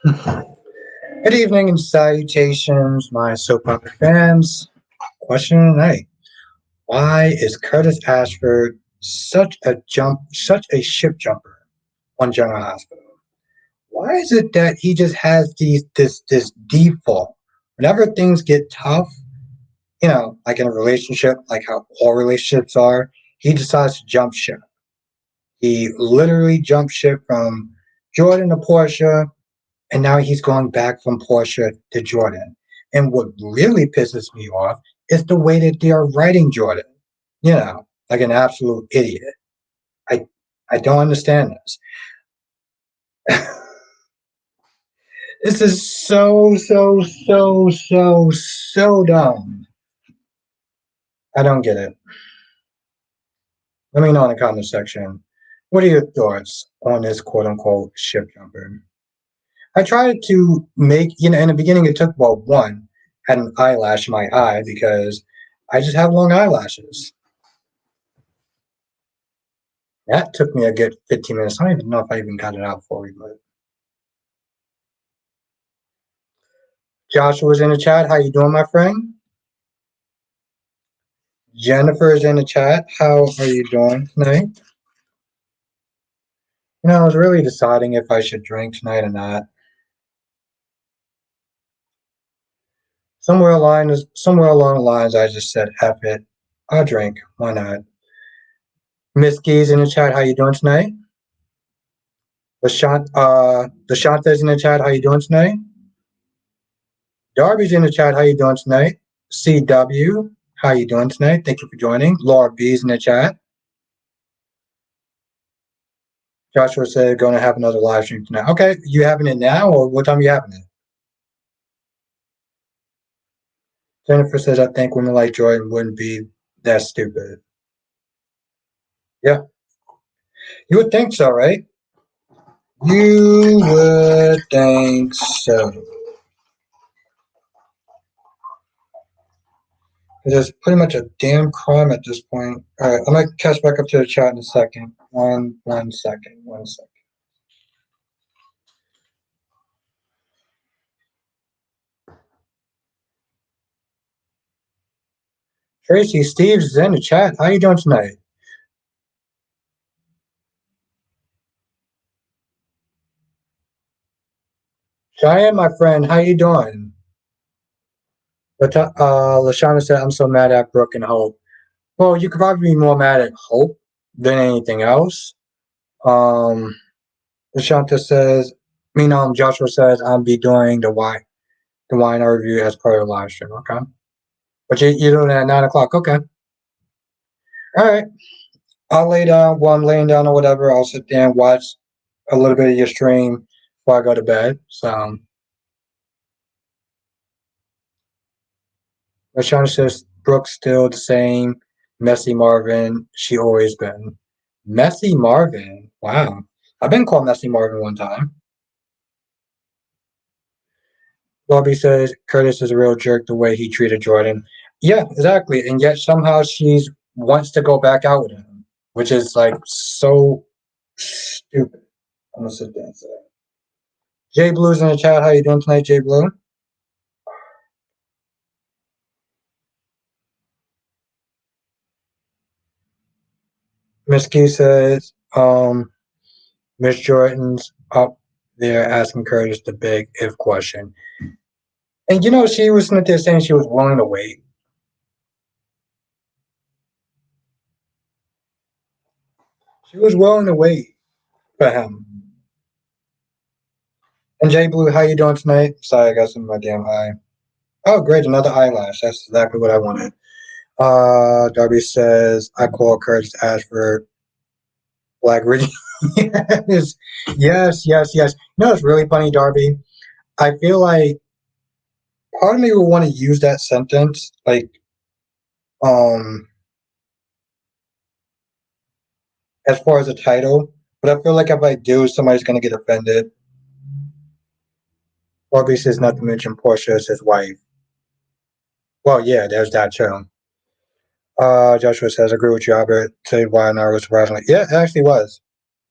Good evening and salutations, my soap opera fans. Question of the night: why is Curtis Ashford such a ship jumper on General Hospital? Why is it that he just has this default whenever things get tough? Like in a relationship, like how all relationships are, he decides to jump ship. He literally jumped ship from Jordan to Portia, and now he's going back from Portia to Jordan. And what really pisses me off is the way that they are writing Jordan. Like an absolute idiot. I I don't understand this. This is so dumb. I don't get it. Let me know in the comment section. What are your thoughts on this quote unquote ship jumper? I tried to make, in the beginning it took, well, one, had an eyelash in my eye because I just have long eyelashes. That took me a good 15 minutes. I don't even know if I even got it out for you, but Joshua's in the chat. How you doing, my friend? Jennifer is in the chat. How are you doing tonight? I was really deciding if I should drink tonight or not. Somewhere along the lines, I just said, "F it, I'll drink. Why not?" Miss G's in the chat. How you doing tonight? Lashanta's in the chat. How you doing tonight? Darby's in the chat. How you doing tonight? CW, how you doing tonight? Thank you for joining. Laura B's in the chat. Joshua said going to have another live stream tonight. Okay, you having it now, or what time are you having it? Jennifer says, I think women like Jordan wouldn't be that stupid. Yeah, you would think so, right? You would think so. It's pretty much a damn crime at this point. All right, I'm gonna catch back up to the chat in a second. One second. Tracy Steves is in the chat. How you doing tonight? Cheyenne, my friend, how you doing? Lashana said, I'm so mad at Brooke and Hope. Well, you could probably be more mad at Hope than anything else. Lashanta says, Joshua says, I'll be doing the wine review as part of the live stream, okay? But you're doing it at 9 o'clock, okay. All right. I'll lay down while I'm laying down or whatever. I'll sit there and watch a little bit of your stream before I go to bed. So, Lashana says, Brooke's still the same messy Marvin she always been. Messy Marvin? Wow. I've been called Messy Marvin one time. Bobby says Curtis is a real jerk the way he treated Jordan. Yeah, exactly. And yet somehow she wants to go back out with him, which is like so stupid. I'm gonna sit there and say. Jay Blue's in the chat. How you doing tonight, Jay Blue? Miss Key says, Miss Jordan's up there asking Curtis the big if question. And she was sitting there saying she was willing to wait. She was willing to wait for him. And Jay Blue, how you doing tonight? Sorry, I got some in my damn eye. Oh, great, another eyelash. That's exactly what I wanted. Darby says, I call Curtis Ashford Black Ridge. Yes. It's really funny, Darby. I feel like part of me would want to use that sentence, like, as far as a title, but I feel like if I do, somebody's going to get offended. Darby says not to mention Portia is his wife. Well, yeah, there's that too. Joshua says, agree with you, Albert. Say why not was surprisingly. Yeah, it actually was.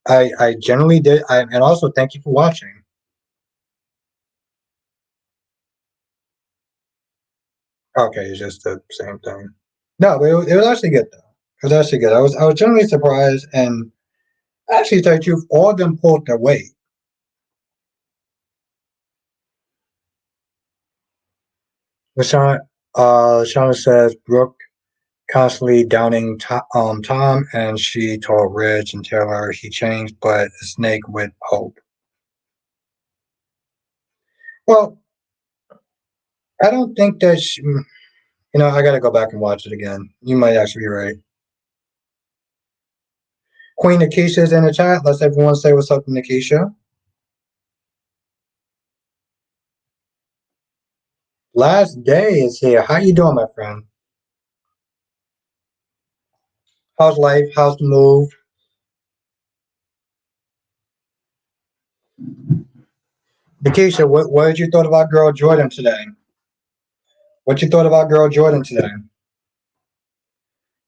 I generally did. And also, thank you for watching. Okay, it's just the same thing. No, but it was actually good though. It was actually good. I was generally surprised and actually tell you the truth, all of them pulled their weight. Lashana, Lashana says Brooke constantly downing Tom, and she told Rich and Taylor he changed, but a snake with hope. Well, I don't think that I got to go back and watch it again. You might actually be right. Queen Nakisha's in the chat. Let's everyone say what's up to Nakisha. Last day is here. How you doing, my friend? How's life? How's the move? Nakisha, what did you thought about girl Jordan today? What you thought about girl Jordan today?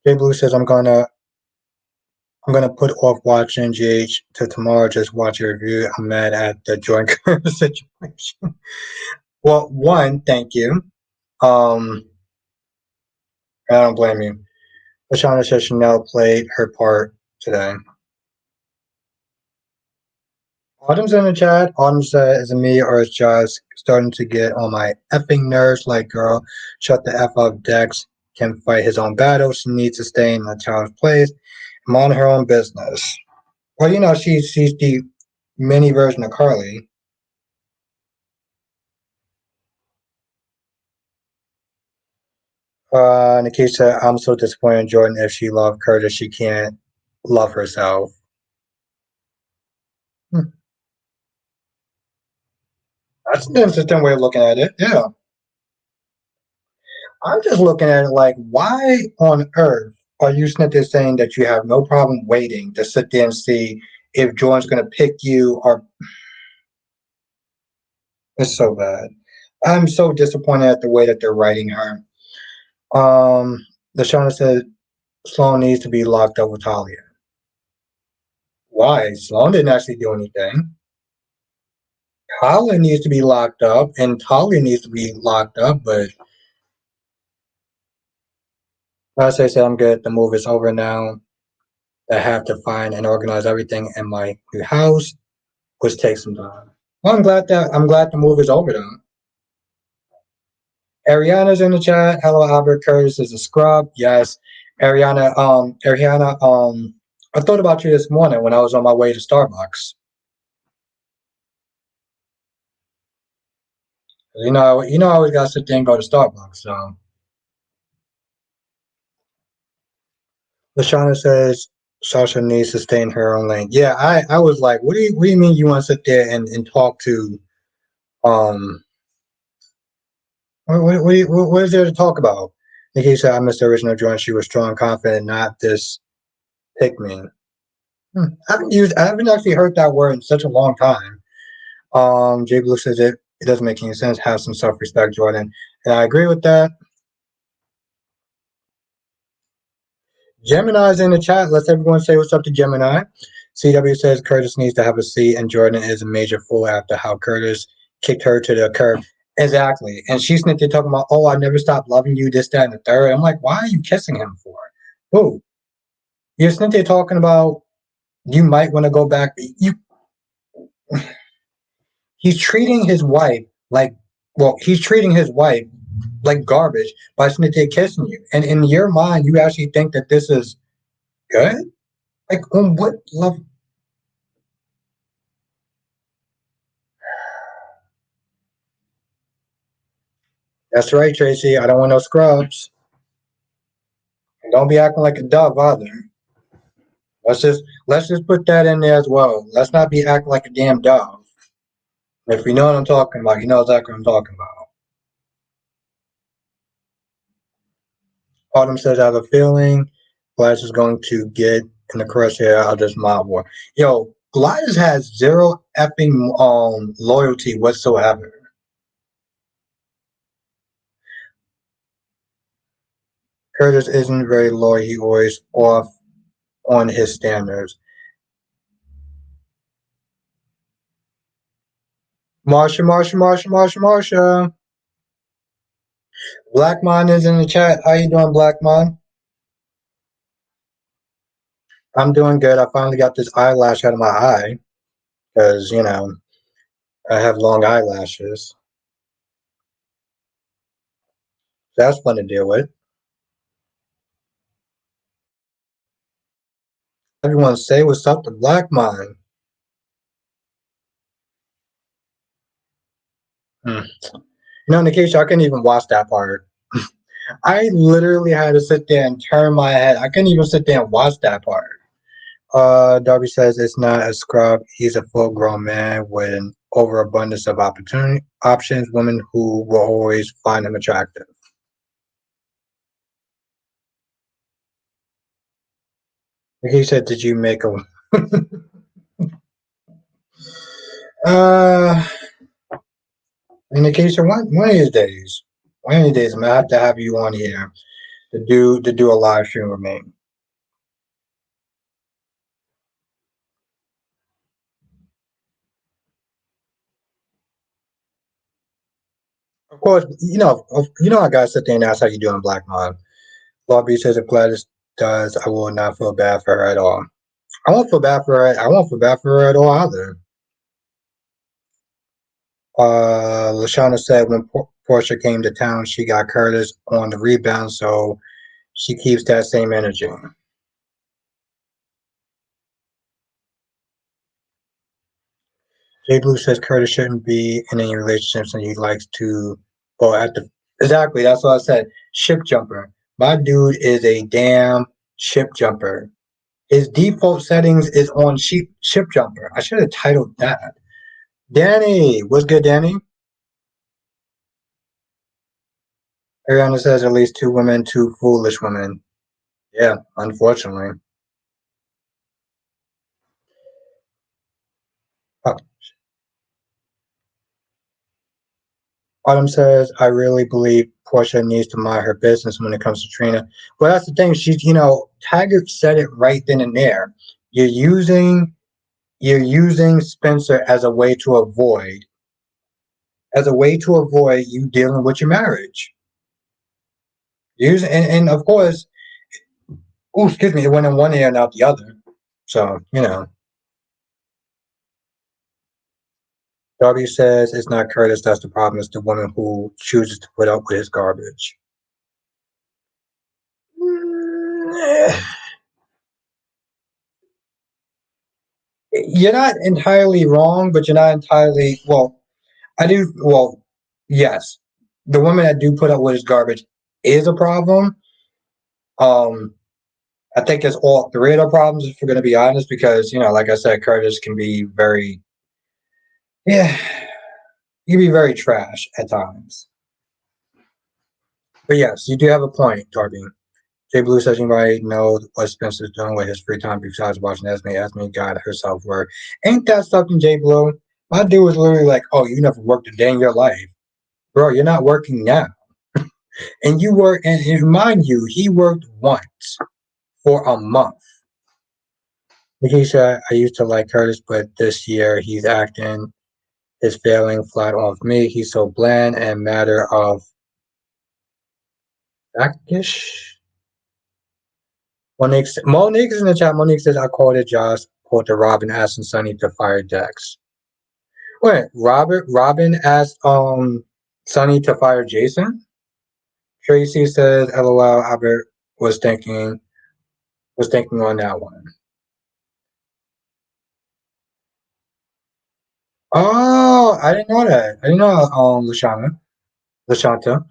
Jay Blue says I'm gonna put off watching GH to tomorrow. Just watch your review. I'm mad at the joint situation. Well, one, thank you. Um, I don't blame you. Lashana says Chanel played her part today. Autumn's in the chat. Autumn says, is it me or is just starting to get on my effing nerves? Like, girl, shut the F up. Dex can fight his own battles. She needs to stay in the child's place and mind her own business. Well, she's the mini version of Carly. Nikita, I'm so disappointed in Jordan. If she loved Curtis, she can't love herself. Hmm. That's an interesting way of looking at it. Yeah. I'm just looking at it like, why on earth are you sitting there saying that you have no problem waiting to sit there and see if Jordan's going to pick you or it's so bad. I'm so disappointed at the way that they're writing her. Um, Lashana said Sloan needs to be locked up with Talia. Why? Sloan didn't actually do anything. Talia needs to be locked up and Talia needs to be locked up, but as I said, I'm good. The move is over now. I have to find and organize everything in my new house, which takes some time. Well, I'm glad the move is over though. Ariana's in the chat. Hello, Albert Curtis is a scrub. Yes, Ariana. I thought about you this morning when I was on my way to Starbucks. I always got to sit there and go to Starbucks. So, Lashana says Sasha needs to stay in her own lane. Yeah, I was like, what do you mean you want to sit there and talk to um what is there to talk about? Nikki said, I missed the original joint. She was strong, confident, not this pick me. I haven't actually heard that word in such a long time. Jay Blue says it doesn't make any sense. Have some self respect, Jordan. And I agree with that. Gemini's in the chat. Let's everyone say what's up to Gemini. CW says Curtis needs to have a seat, and Jordan is a major fool after how Curtis kicked her to the curb. Exactly. And she's there talking about, oh, I never stopped loving you, this, that, and the third. I'm like, why are you kissing him for? Who? You're sitting there talking about you might want to go back. He's treating his wife like, he's treating his wife like garbage by sitting there kissing you. And in your mind, you actually think that this is good? Like, on what level? That's right, Tracy. I don't want no scrubs. And don't be acting like a dove either. Let's just put that in there as well. Let's not be acting like a damn dove. If you know what I'm talking about, you know exactly what I'm talking about. Autumn says, I have a feeling Gladys is going to get in the crosshair of this mob war. Yo, Gladys has zero effing loyalty whatsoever. Curtis isn't very loyal. He always off on his standards. Marsha. Blackmon is in the chat. How you doing, Blackmon? I'm doing good. I finally got this eyelash out of my eye because I have long eyelashes. That's fun to deal with. Everyone say what's up to Blackmon. Hmm. Nikisha, I couldn't even watch that part. I literally had to sit there and turn my head. I couldn't even sit there and watch that part. Darby says it's not a scrub. He's a full-grown man with an overabundance of opportunity options. Women who will always find him attractive. He said, "Did you make a?" uh, Nikisha, one of these days, I'm gonna have to have you on here to do a live stream with me. Of course, I gotta sit there and ask how you doing, Black Mom. Lobby says if Gladys does, I will not feel bad for her at all. I won't feel bad for her. I won't feel bad for her at all either. Lashana said when Portia came to town, she got Curtis on the rebound, so she keeps that same energy. Jay Blue says Curtis shouldn't be in any relationships and he likes to go at the exactly. That's what I said. Ship jumper. My dude is a damn ship jumper. His default settings is on ship jumper. I should have titled that. Danny, what's good, Danny? Ariana says at least two women, two foolish women. Yeah, unfortunately. Uh, Autumn says, I really believe Portia needs to mind her business when it comes to Trina. Well, that's the thing. Taggart said it right then and there. You're using you're using Spencer as a way to avoid you dealing with your marriage. And of course, oh, excuse me, it went in one ear and out the other. So. Darby says it's not Curtis that's the problem, it's the woman who chooses to put up with his garbage. You're not entirely wrong, but you're not entirely well. I do well, yes. The woman that do put up with his garbage is a problem. Um, I think it's all three of the problems if we're gonna be honest, because like I said, Curtis can be very yeah, he can be very trash at times. But yes, you do have a point, Darby. Jay Blue says anybody know what Spencer's doing with his free time besides watching Esme. Esme got herself work. Ain't that something, Jay Blue? My dude was literally like, "Oh, you never worked a day in your life, bro. You're not working now, and you work." And mind you, he worked once for a month. He said, "I used to like Curtis, but this year he's acting is failing flat on with me. He's so bland and matter of factish." Monique is in the chat. Monique says, I called it Josh, called to Robin asking Sonny to fire Dex. Wait, Robin asked Sonny to fire Jason? Tracy says, LOL, Albert was thinking on that one. Oh, I didn't know that. I didn't know Lashanta.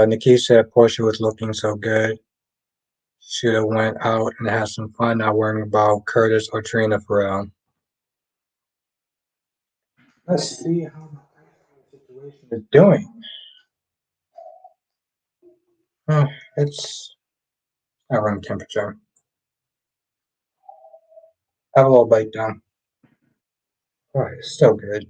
Nikki said Portia was looking so good. Should have went out and had some fun, not worrying about Curtis or Trina for real. Let's see how the situation is doing. It's not room temperature. Have a little bite down. All right, still good.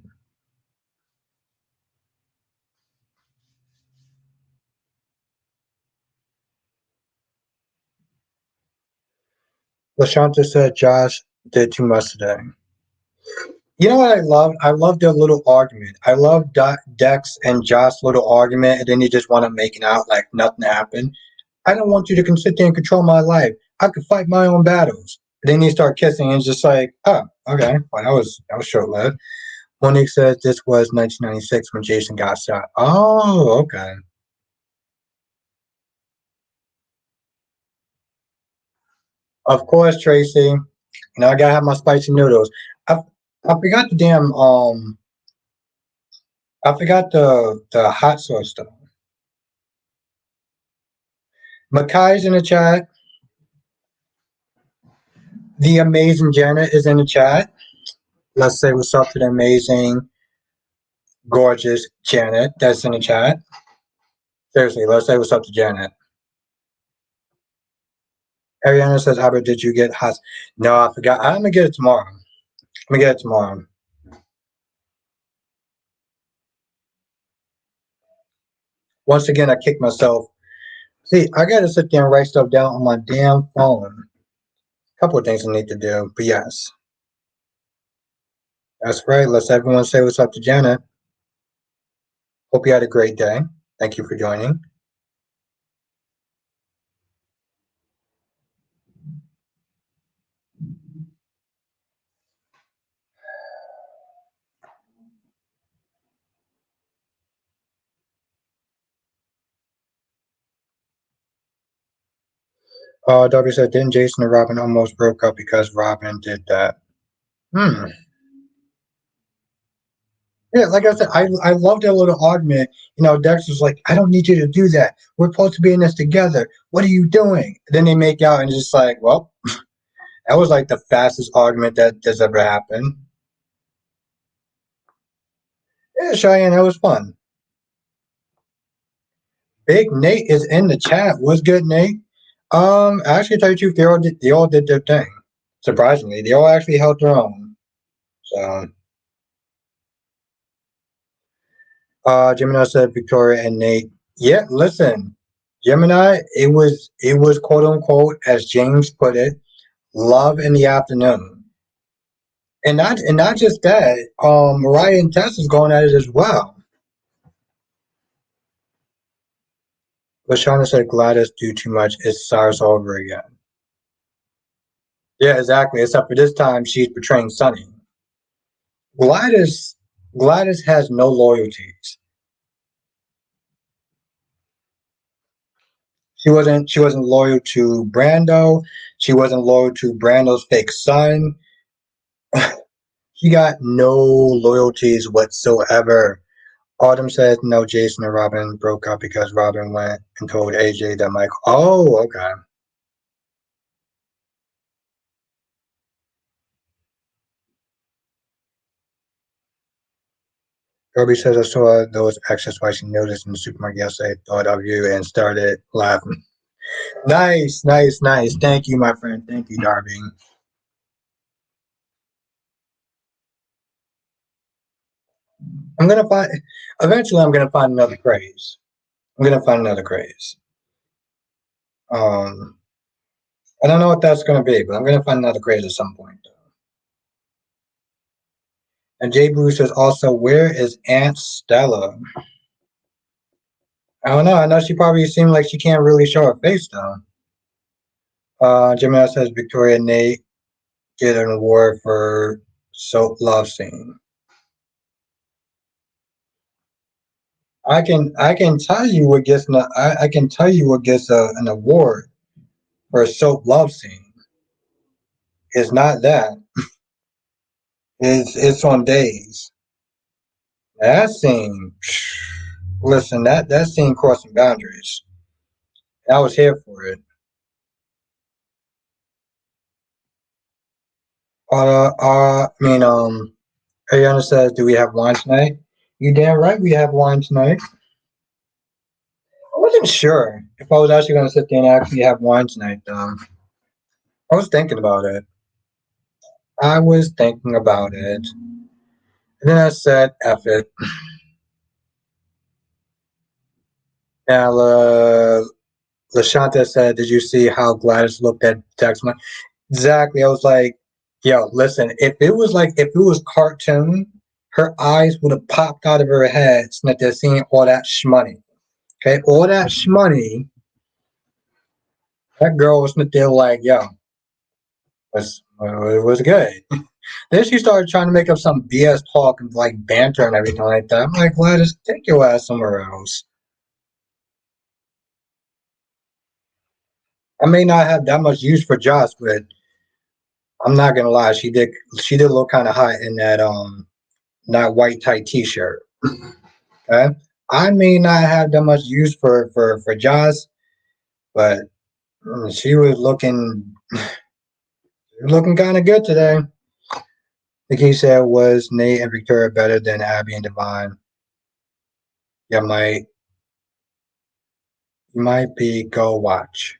LaShanta said Josh did too much today. You know what I love? I love their little argument. I love Dex and Josh's little argument, and then they just want to make it out like nothing happened. I don't want you to sit there and control my life. I could fight my own battles. Then they start kissing, and it's just like, oh, okay, well that was short lived. Monique says this was 1996 when Jason got shot. Oh, okay. Of course, Tracy. I gotta have my spicy noodles. I I forgot the damn I forgot the hot sauce stuff. Makai's in the chat. The amazing Janet is in the chat. Let's say what's up to the amazing, gorgeous Janet that's in the chat. Seriously, let's say what's up to Janet. Ariana says, Albert, did you get hot? No, I forgot. I'm gonna get it tomorrow. I'm gonna get it tomorrow. Once again, I kicked myself. See, I gotta sit there and write stuff down on my damn phone. A couple of things I need to do, but yes, that's right. Let's everyone say what's up to Janet. Hope you had a great day. Thank you for joining. Darby said, didn't Jason and Robin almost broke up because Robin did that? Hmm. Yeah, like I said, I love their little argument. Dexter's like, I don't need you to do that. We're supposed to be in this together. What are you doing? Then they make out and it's just like, well, that was like the fastest argument that's ever happened. Yeah, Cheyenne, that was fun. Big Nate is in the chat. What's good, Nate? Actually, to tell you the truth, they all did their thing. Surprisingly, they all actually held their own. So, Gemini said Victoria and Nate. Yeah, listen, Gemini. It was quote unquote, as James put it, love in the afternoon, and not just that. Mariah and Tess is going at it as well. But Shauna said Gladys do too much. It starts over again. Yeah, exactly. Except for this time, she's betraying Sunny. Gladys Gladys has no loyalties. She wasn't loyal to Brando. She wasn't loyal to Brando's fake son. She got no loyalties whatsoever. Autumn says no. Jason and Robin broke up because Robin went and told AJ that Michael. Oh, okay. Kirby says I saw those extra spicy noodles in the supermarket yesterday. Thought of you and started laughing. Nice, nice, nice. Thank you, my friend. Thank you, Darby. I'm gonna find. Eventually, I'm gonna find another craze. I'm gonna find another craze. Um, I don't know what that's gonna be, but I'm gonna find another craze at some point. And Jay Bruce says also, where is Aunt Stella? I don't know. I know she probably seemed like she can't really show her face though. Gemini says Victoria and Nate get an award for soap love scene. I can tell you what gets I can tell you what gets an award for a soap love scene. It's not that. It's on days. That scene. Listen, that scene crossing boundaries. I was here for it. Ariana says, "Do we have wine tonight?" You damn right we have wine tonight. I wasn't sure if I was actually going to sit there and actually have wine tonight, though. I was thinking about it. I was thinking about it. And then I said, F it. Now, LaShanta said, did you see how Gladys looked at text? Exactly. I was like, Yo, listen, if it was cartoon, her eyes would have popped out of her head since they're seeing all that shmoney. Okay, all that shmoney, that girl was there like, yo, it was good. Then she started trying to make up some BS talk and like banter and everything like that. I'm like, Gladys, take your ass somewhere else. I may not have that much use for Joss, but I'm not gonna lie, she did look kind of hot in that white tight t-shirt. Okay? I may not have that much use for Joss, but she was looking kind of good today. Like he said, was Nate and Victoria better than Abby and Divine? You might you might be go watch.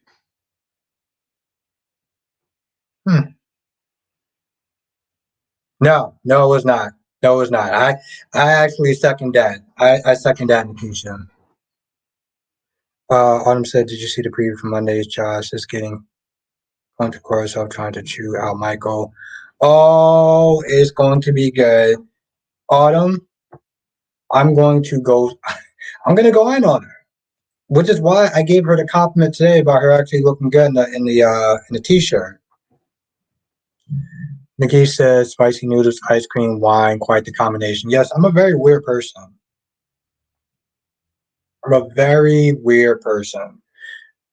Hmm. No, no, it was not. No, it was not. I actually second that. I second that, Nikisha. Autumn said, "Did you see the preview for Monday's Josh is getting onto course of trying to chew out Michael? Oh, it's going to be good. Autumn, I'm going to go. I'm going to go in on her, which is why I gave her the compliment today about her actually looking good in the t-shirt. Nikki says, "Spicy noodles, ice cream, wine, quite the combination." Yes, I'm a very weird person. I'm a very weird person.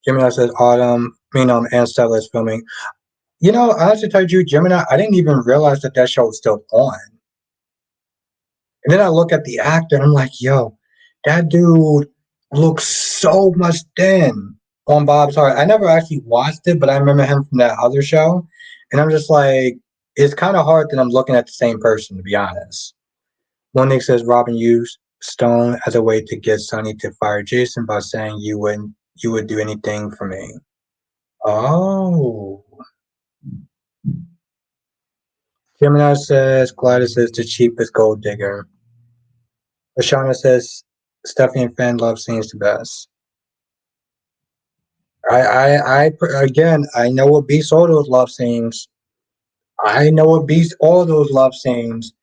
Gemini says, "Autumn, and Stella is filming." You know, I have to tell you, Gemini, I didn't even realize that show was still on. And then I look at the actor and I'm like, yo, that dude looks so much thin on Bob's Heart. I never actually watched it, but I remember him from that other show. And I'm just like, it's kind of hard that I'm looking at the same person, to be honest. One Nick says Robin used Stone as a way to get Sonny to fire Jason by saying you would do anything for me. Oh. Gemini says Gladys is the cheapest gold digger. Ashana says Stephanie and Finn love scenes the best. Again, I know what beats all those love scenes. I know what beats all those love scenes,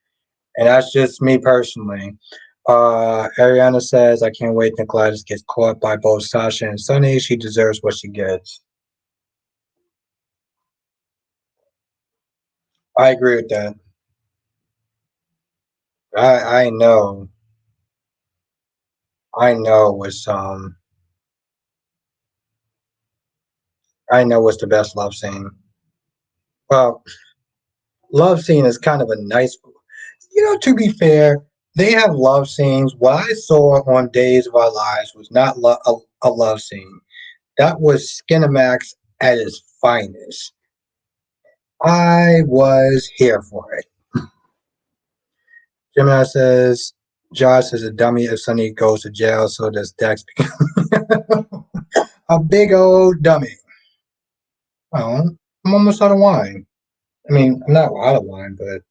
and that's just me personally. Ariana says, I can't wait till Gladys gets caught by both Sasha and Sunny. She deserves what she gets. I agree with that. I know. I know I know what's the best love scene. Well, love scene is kind of a nice, to be fair, they have love scenes. What I saw on Days of Our Lives was not a love scene. That was Skinamax at its finest. I was here for it. Gemini says, Josh is a dummy if Sonny goes to jail, so does Dex become a big old dummy. Oh, I'm almost out of wine. I mean, I'm not out of wine, but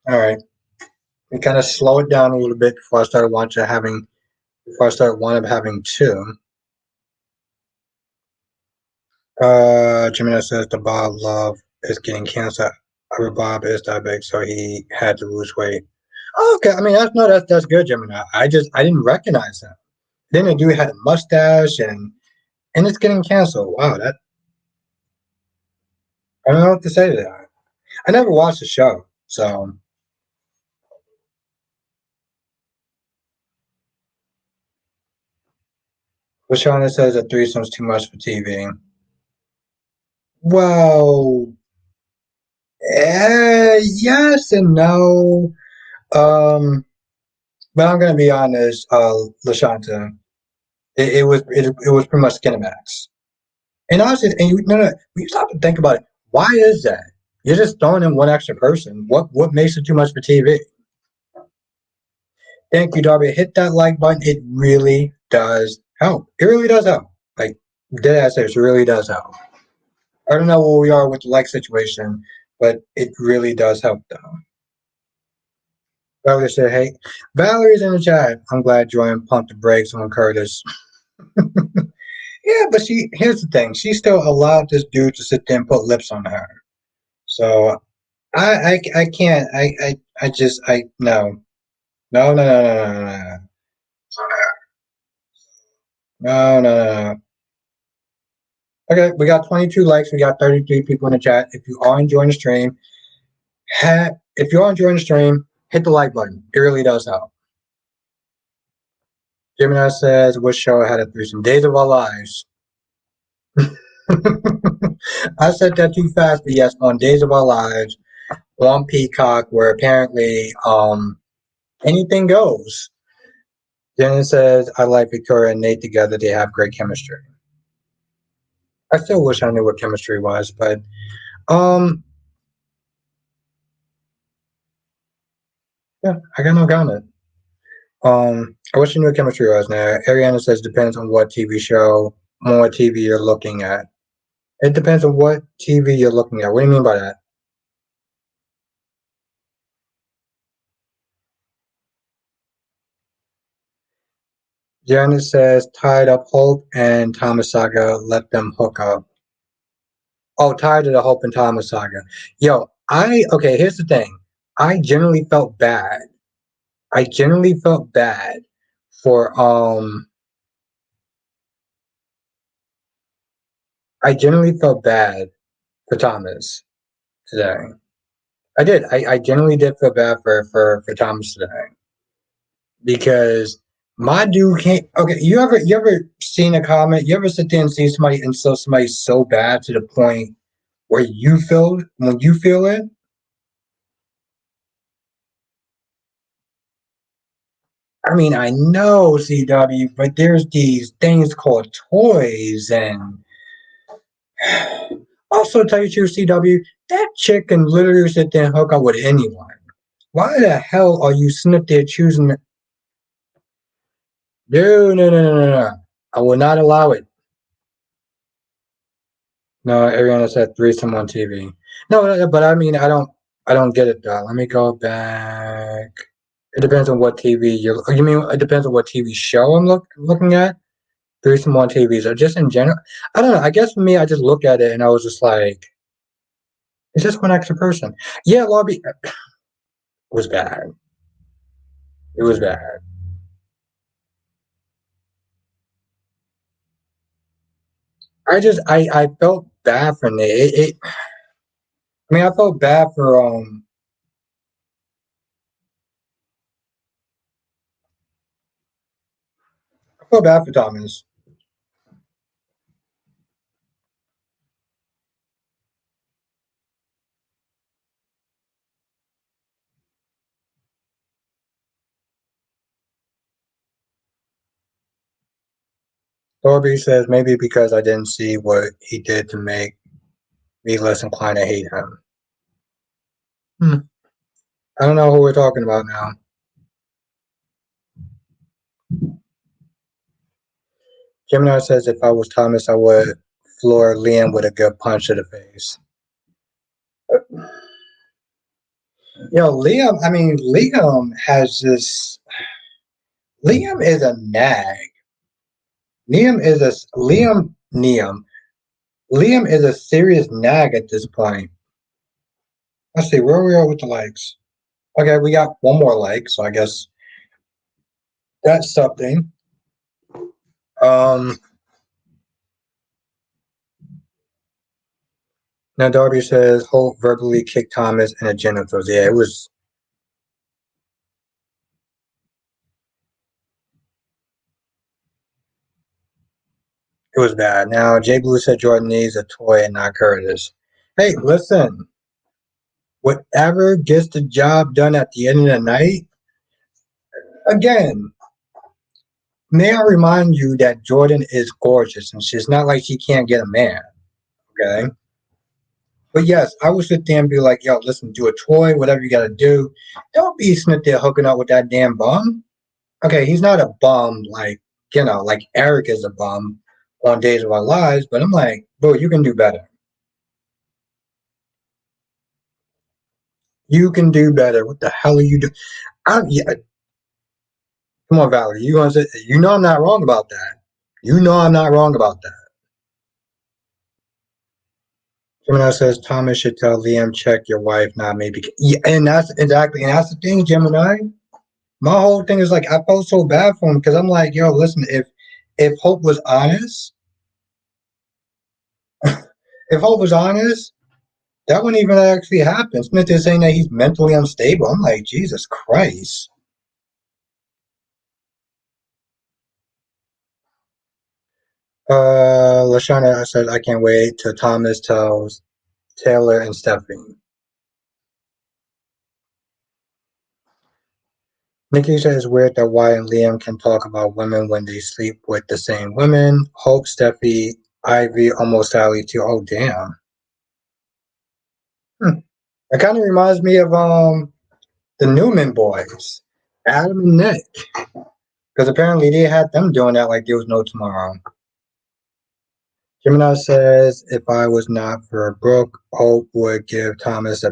all right. We kind of slow it down a little bit before I started wanting having two. Gemini says the Bob Love is getting cancer. Our Bob is diabetic, so he had to lose weight. Oh, okay, I mean that's good, Gemini. I didn't recognize him. Then the dude had a mustache and it's getting canceled. Wow, that I don't know what to say to that. I never watched the show, so Lashana says a threesome's too much for TV. Well, yes and no. Um, but I'm gonna be honest, Lashanta. It was pretty much Skinemax. And honestly, no, when you stop to think about it, why is that? You're just throwing in one extra person. What makes it too much for TV? Thank you, Darby. Hit that like button. It really does help. It really does help. Like dead ass, it really does help. I don't know where we are with the like situation, but it really does help though. Valerie said, "Hey, Valerie's in the chat. I'm glad Jordan pumped the brakes on Curtis." Yeah, but here's the thing. She still allowed this dude to sit there and put lips on her. So I can't. I just, no. No, no, no, no, no, no. No, no, no, no. Okay, we got 22 likes. We got 33 people in the chat. If you are enjoying the stream, if you are enjoying the stream, hit the like button. It really does help. Gemini says, "What show had a threesome? Days of Our Lives." I said that too fast, but yes, on Days of Our Lives, on Peacock, where apparently anything goes. Jenna says, "I like Victoria and Nate together. They have great chemistry." I still wish I knew what chemistry was, but um, yeah, I got no comment. I wish I knew what chemistry was. Now, Ariana says depends on what TV show, on what TV you're looking at. It depends on what TV you're looking at. What do you mean by that? Janice says tied up Hope and Thomas Saga, let them hook up. Oh, tied to the Hope and Thomas Saga. Yo, okay, here's the thing. I generally felt bad. I generally felt bad for I generally felt bad for Thomas today. I did. I generally did feel bad for Thomas today because my dude can't. Okay, you ever seen a comment? You ever sit there and see somebody insult somebody so bad to the point where you feel when you feel it? I mean, I know CW, but there's these things called toys, and also tell you truth, CW, that chick can literally sit there and hook up with anyone. Why the hell are you sitting there choosing? No, no, no, no, no, no. I will not allow it. No, Ariana said threesome on TV. No, no, no, but I mean, I don't get it though. Let me go back. It depends on what TV you're. You mean it depends on what TV show I'm looking at? Threesome on TVs or just in general. I don't know. I guess for me, I just looked at it and I was just like, it's just one extra person. Yeah, lobby was bad. It was bad. I felt bad for Nate. I mean, I felt bad for I felt bad for Thomas. Thorby says maybe because I didn't see what he did to make me less inclined to hate him. Hmm. I don't know who we're talking about now. Gemini says if I was Thomas, I would floor Liam with a good punch to the face. Liam. I mean, Liam has this. Liam is a nag. Liam is a Liam. Liam. Liam is a serious nag at this point. Let's see where we are with the likes. Okay, we got one more like, so I guess that's something. Um, Now Darby says Holt verbally kicked Thomas in the genitals. Yeah, it was bad. Now Jay Blue said Jordan needs a toy and not Curtis. Hey, listen, whatever gets the job done at the end of the night. Again, may I remind you that Jordan is gorgeous, and she's not like she can't get a man. Okay. But yes, I would sit there and be like, yo, listen, do a toy, whatever you gotta do. Don't be sitting there hooking up with that damn bum. Okay, he's not a bum like, like Eric is a bum on Days of Our Lives, but I'm like, bro, you can do better. You can do better. What the hell are you doing? Yeah, come on, Valerie. You gonna say I'm not wrong about that. You know I'm not wrong about that. Gemini says Thomas should tell Liam check your wife, not maybe. Yeah, and that's exactly, and that's the thing, Gemini. My whole thing is like I felt so bad for him because I'm like, yo, listen, if Hope was honest, if Hope was honest, that wouldn't even actually happen. Smith is saying that he's mentally unstable. I'm like, Jesus Christ. Lashana says, I can't wait till Thomas tells Taylor and Stephanie. Nikki says it's weird that Wyatt and Liam can talk about women when they sleep with the same women. Hope, Steffi, Ivy, almost Sally too. Oh damn. Hmm. It kind of reminds me of the Newman boys, Adam and Nick, because apparently they had them doing that like there was no tomorrow. Gemini says if I was not for Brooke, Hope would give Thomas.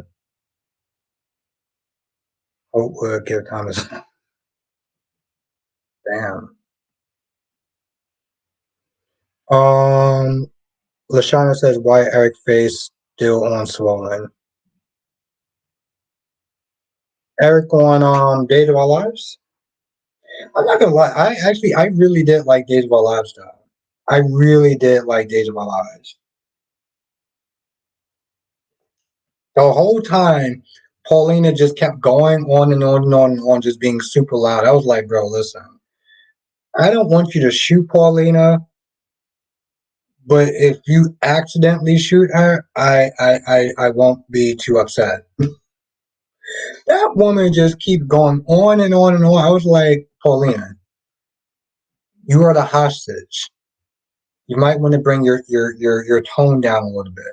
Damn. Um, Lashana says why Eric face still on swollen. Eric on Days of Our Lives. I'm not gonna lie. I really did like Days of Our Lives though. I really did like Days of Our Lives. The whole time, Paulina just kept going on and on and on and on, just being super loud. I was like, bro, listen, I don't want you to shoot Paulina, but if you accidentally shoot her, I won't be too upset. That woman just keep going on and on and on. I was like, Paulina, you are the hostage. You might want to bring your tone down a little bit.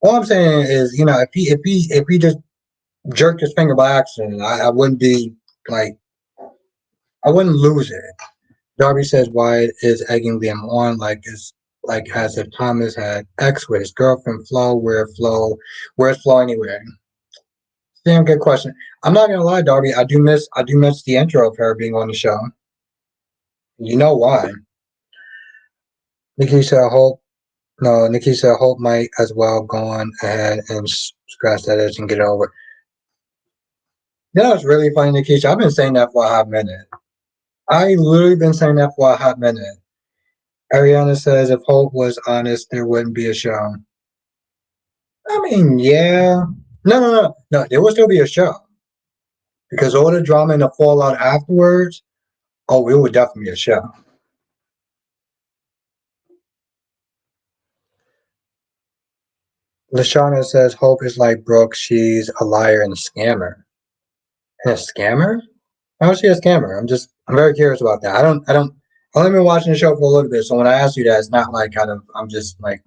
All I'm saying is, you know, if he just jerked his finger by accident, I wouldn't be like I wouldn't lose it. Darby says Wyatt is egging them on like as if Thomas had X with his girlfriend where's Flo anyway? Damn good question. I'm not gonna lie, Darby, I do miss the intro of her being on the show. You know why? Nikki said Hope no, Nikki said Hope might as well go on ahead and scratch that itch and get it over. You know, it's really funny, Nikisha. I've been saying that for a hot minute. I literally been saying that for a hot minute. Ariana says if Hope was honest, there wouldn't be a show. I mean, yeah. No. There would still be a show because all the drama and the fallout afterwards. Oh, it would definitely be a show. Lashana says Hope is like Brooke. She's a liar and a scammer. And a scammer? How is she a scammer? I'm very curious about that. I don't. I've only been watching the show for a little bit, so when I ask you that, it's not like kind of. I'm just like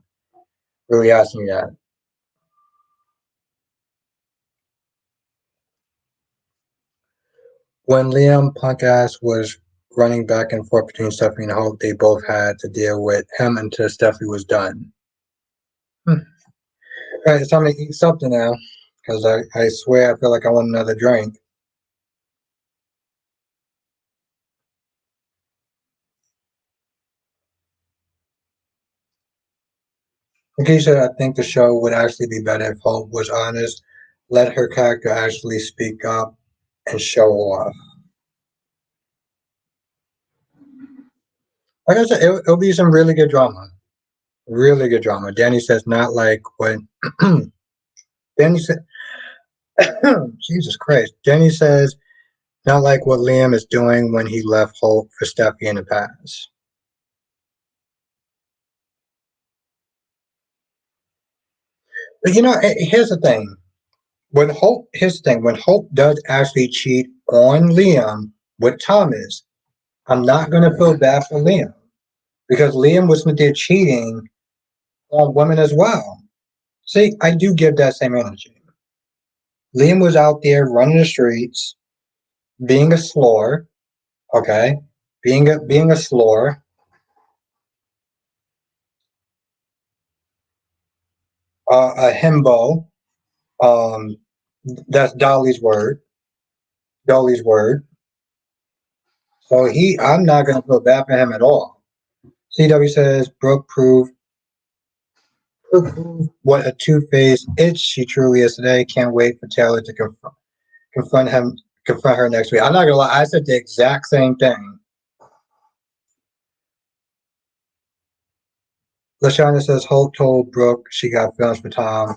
really asking you that. When Liam Punkass was running back and forth between Stephanie and Hope, they both had to deal with him until Stephanie was done. Hmm. All right, it's time to eat something now, because I swear I feel like I want another drink. Keisha, I think the show would actually be better if Hope was honest, let her character actually speak up and show off. Like I said, it'll be some really good drama. Really good drama. Danny says not like what Danny said. Jesus Christ. Danny says not like what Liam is doing when he left Hope for Steffi in the past. But you know, here's the thing. When Hope does actually cheat on Liam with Thomas, I'm not gonna feel bad for Liam because Liam was there cheating on women as well. See, I do give that same energy. Liam was out there running the streets, being a slore, okay, being a slore, a himbo. Um, that's Dolly's word. So I'm not gonna feel bad for him at all. CW says Brooke proved what a two-faced itch she truly is today. Can't wait for Taylor to confront him, confront her next week. I'm not gonna lie, I said the exact same thing. LaShawna says Holt told Brooke she got feelings for Tom.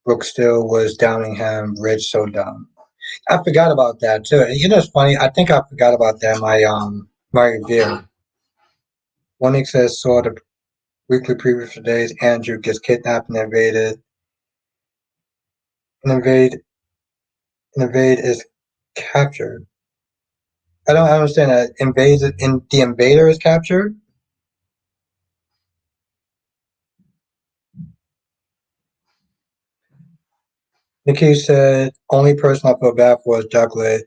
Brooke still was downing him. Rich so dumb. I forgot about that too. You know, it's funny. I think I forgot about that in my review. One says saw the weekly preview for days. Andrew gets kidnapped and and invade, invade is captured. I don't understand that. Invade in the invader is captured. Nikki said only person I feel bad for is Douglas.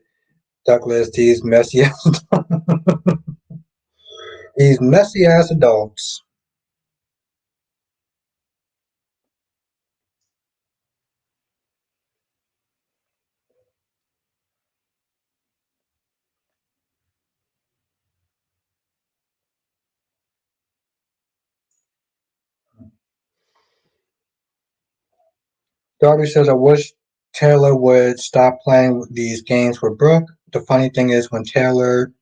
Douglas, these messy ass adults. Darby says, I wish Taylor would stop playing these games with Brooke. The funny thing is, when Taylor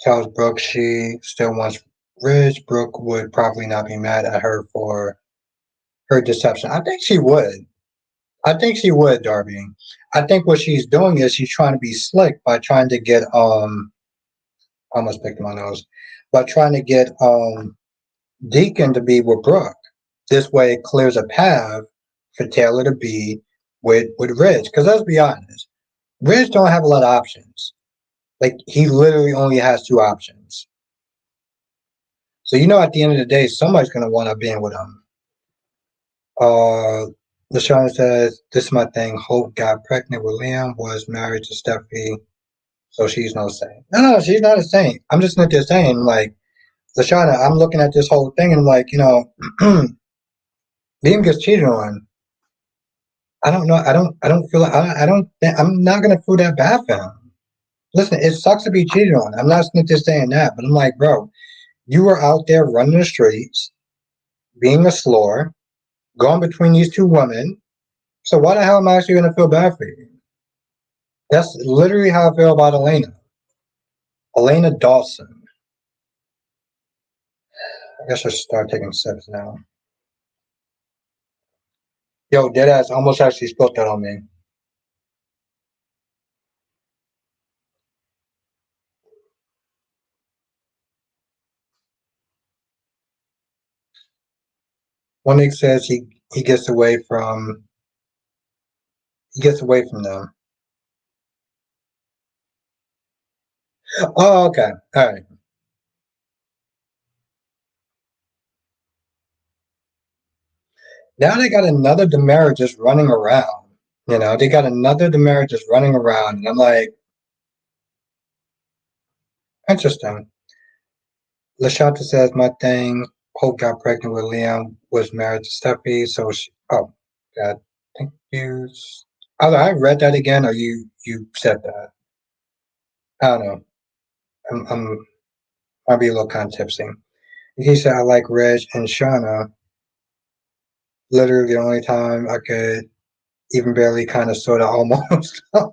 tells Brooke she still wants Ridge, Brooke would probably not be mad at her for her deception. I think she would. I think she would, Darby. I think what she's doing is she's trying to be slick by trying to get I almost picked my nose, by trying to get Deacon to be with Brooke. This way it clears a path for Taylor to be with Ridge. Because let's be honest, Ridge don't have a lot of options. Like he literally only has two options. So you know, at the end of the day, somebody's gonna want to be in with him. LaShawn says, "This is my thing. Hope got pregnant with Liam, was married to Steffi, so she's no saint." No, she's not a saint. I'm just not just saying, like LaShawn, I'm looking at this whole thing and like, you know, Liam gets cheated on. I don't know. I don't feel. I don't. I'm not gonna feel that bad for him. Listen, it sucks to be cheated on. I'm not just saying that, but I'm like, bro, you were out there running the streets, being a slore, going between these two women. So why the hell am I actually gonna feel bad for you? That's literally how I feel about Elena. Elena Dawson. I guess I should start taking sips now. Yo, deadass almost actually spilled that on me. One Nick says he gets away from them. Oh, okay. All right. Now they got another Demara just running around. You know, they got another Demara just running around, and I'm like, interesting. Lashanta says my thing. Hope got pregnant with Liam, was married to Steffi, so she. Oh, God, thank you. Either I read that again, or you said that. I don't know. I'm might be a little kind of tipsy. He said I like Reg and Shauna. Literally the only time I could even barely kind of sort of almost. I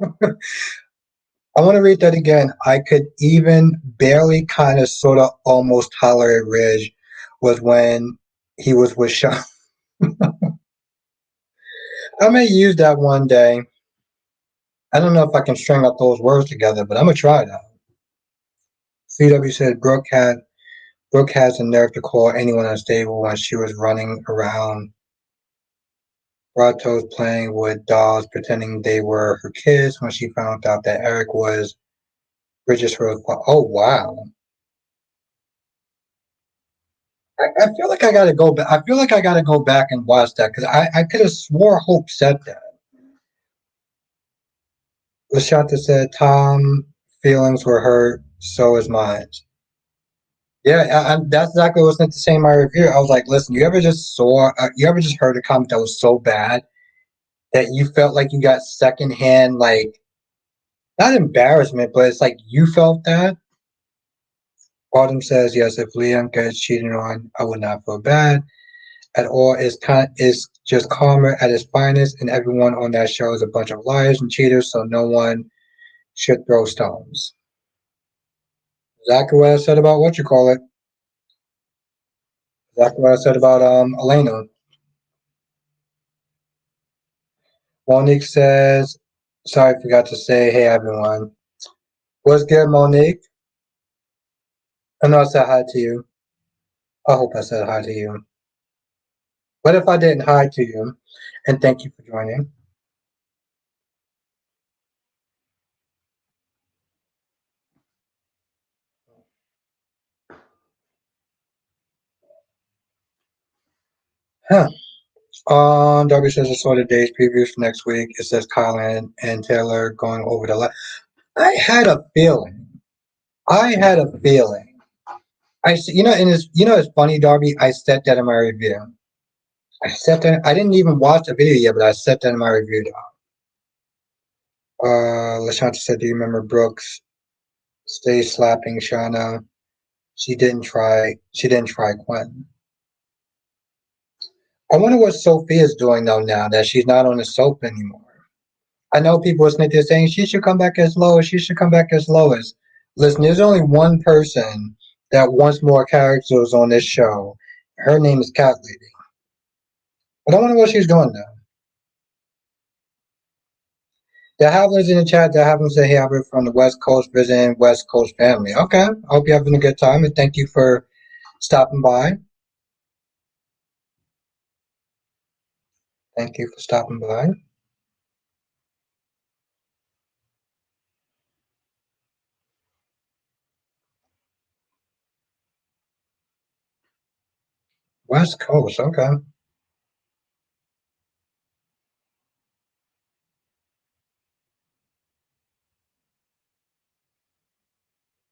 want to read that again. I could even barely kind of sort of almost tolerate Ridge was when he was with Sean. I may use that one day. I don't know if I can string up those words together, but I'm gonna try that. CW said Brooke has the nerve to call anyone unstable when she was running around Ratos playing with dolls, pretending they were her kids when she found out that Eric was Bridget's Rose. Oh wow. I feel like I gotta go back. I feel like I gotta go back and watch that because I could have swore Hope said that. Lashata said Tom feelings were hurt, so is mine. Yeah, that's exactly what I was meant to say in my review. I was like, listen, you ever just heard a comment that was so bad that you felt like you got secondhand, like, not embarrassment, but it's like you felt that? Autumn says yes. If Liam gets cheated on, I would not feel bad at all. It's just karma at its finest, and everyone on that show is a bunch of liars and cheaters. So no one should throw stones. Exactly what I said about what you call it. Exactly what I said about Elena. Monique says, sorry, I forgot to say, hey everyone. What's good, Monique? I know I said hi to you. I hope I said hi to you. What if I didn't hi to you? And thank you for joining. Huh. Darby says I saw the days previews for next week. It says Kyle and Taylor going over the I had a feeling. I had a feeling. And it's funny, Darby. I said that in my review. I said that I didn't even watch the video yet, but I said that in my review. Lashanta said, "Do you remember Brooks? Stay slapping Shauna. She didn't try. She didn't try Quinn. I wonder what Sophia's doing though now that she's not on the soap anymore. I know people listening to this saying she should come back as Lois. She should come back as Lois. Listen, there's only one person that wants more characters on this show. Her name is Cat Lady. But I wonder what she's doing now. The Havlers in the chat, the Havlers say, hey, Albert from the West Coast visiting West Coast family. Okay. I hope you're having a good time and thank you for stopping by. Thank you for stopping by. West Coast, okay.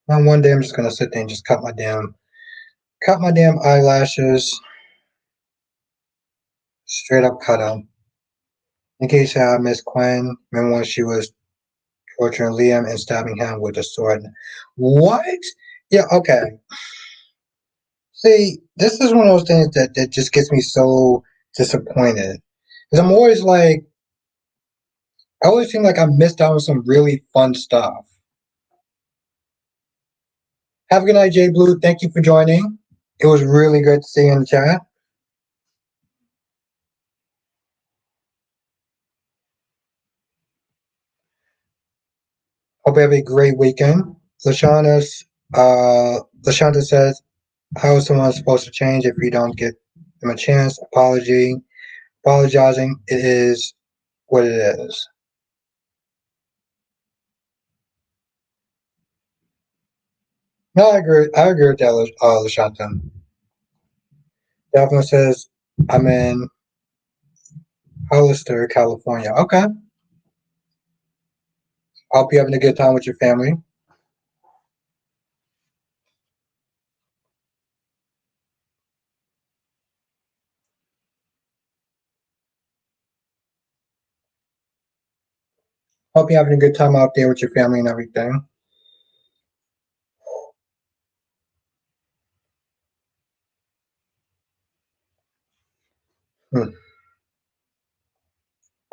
Now one day I'm just gonna sit there and just cut my damn eyelashes, straight up cut them. In case I miss Quinn, remember when she was torturing Liam and stabbing him with a sword? What? Yeah, okay. See, this is one of those things that just gets me so disappointed. Because I'm always like, I always feel like I missed out on some really fun stuff. Have a good night, Jay Blue. Thank you for joining. It was really good to see you in the chat. Hope you have a great weekend. Lashonda says, how is someone supposed to change if you don't give them a chance? Apologizing. It is what it is. No, I agree. I agree with that, Lashonda. Daphne says, I'm in Hollister, California. Okay. Hope you're having a good time with your family. Hope you're having a good time out there with your family and everything. Hmm.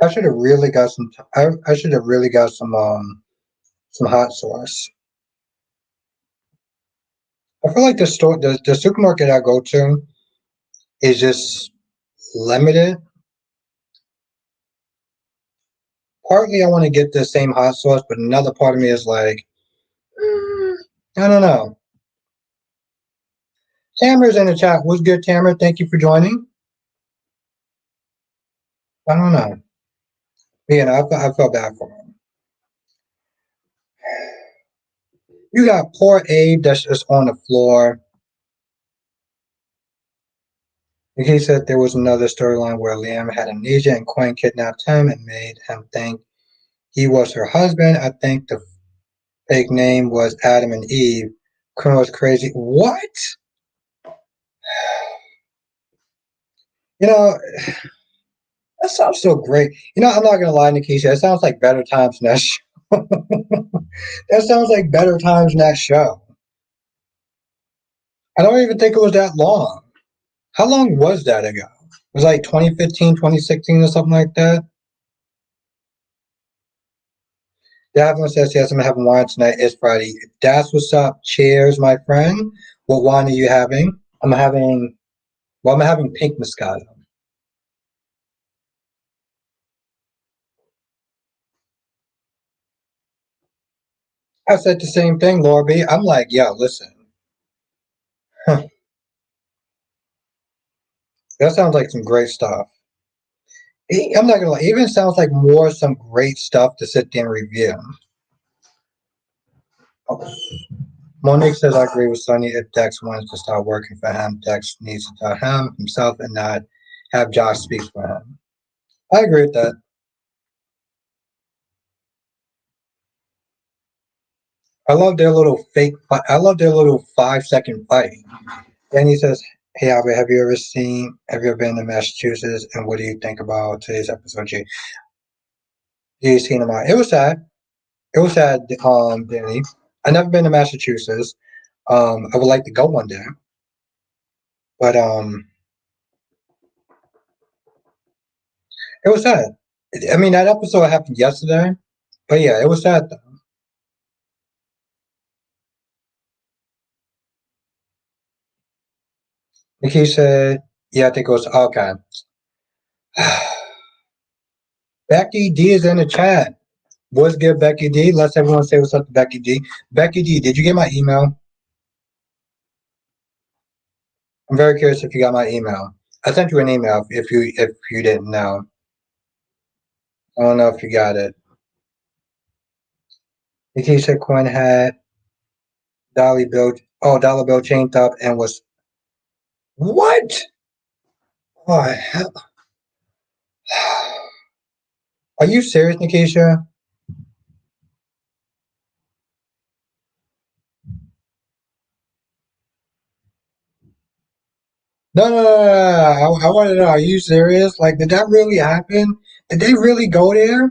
I should have really got some. I should have really got some hot sauce. I feel like the supermarket I go to is just limited. Partly I want to get the same hot sauce, but another part of me is like, I don't know. Tamara's in the chat. What's good, Tamara? Thank you for joining. I don't know. I felt bad for him. You got poor Abe that's just on the floor. He said there was another storyline where Liam had amnesia and Quinn kidnapped him and made him think he was her husband. I think the fake name was Adam and Eve. Quinn was crazy. What? You know, that sounds so great. I'm not gonna lie, Nikisha. It sounds like better times than that show. That sounds like better times than that show. I don't even think it was that long. How long was that ago? It was like 2015, 2016, or something like that. Davin says, yes, I'm having wine tonight. It's Friday. That's what's up. Cheers, my friend. What wine are you having? I'm having, well, I'm having pink Moscato. I said the same thing, Laura B. I'm like, yo, listen. Huh, that sounds like some great stuff. I'm not gonna lie, it even sounds like more some great stuff to sit there and review. Oh, Monique says, I agree with Sonny. If Dex wants to start working for him, Dex needs to tell him himself and not have Josh speak for him. I agree with that. I love their little fake fight. I love their little 5 second fight. Then he says, hey, Albert, have you ever been to Massachusetts? And what do you think about today's episode, G? You seen them out? It was sad. It was sad, Danny. I've never been to Massachusetts. I would like to go one day. But it was sad. I mean, that episode happened yesterday. But yeah, it was sad though. Nikki said, yeah, I think it was okay. Becky D is in the chat. What's good, Becky D? Let's everyone say what's up to Becky D. Becky D, did you get my email? I'm very curious if you got my email. I sent you an email if you didn't know. I don't know if you got it. Nikki said Quinn had Dollar Bill chained up and was what? Oh, hell. Are you serious, Nikisha? No, no, no, no, no. I want to know. Are you serious? Like, did that really happen? Did they really go there?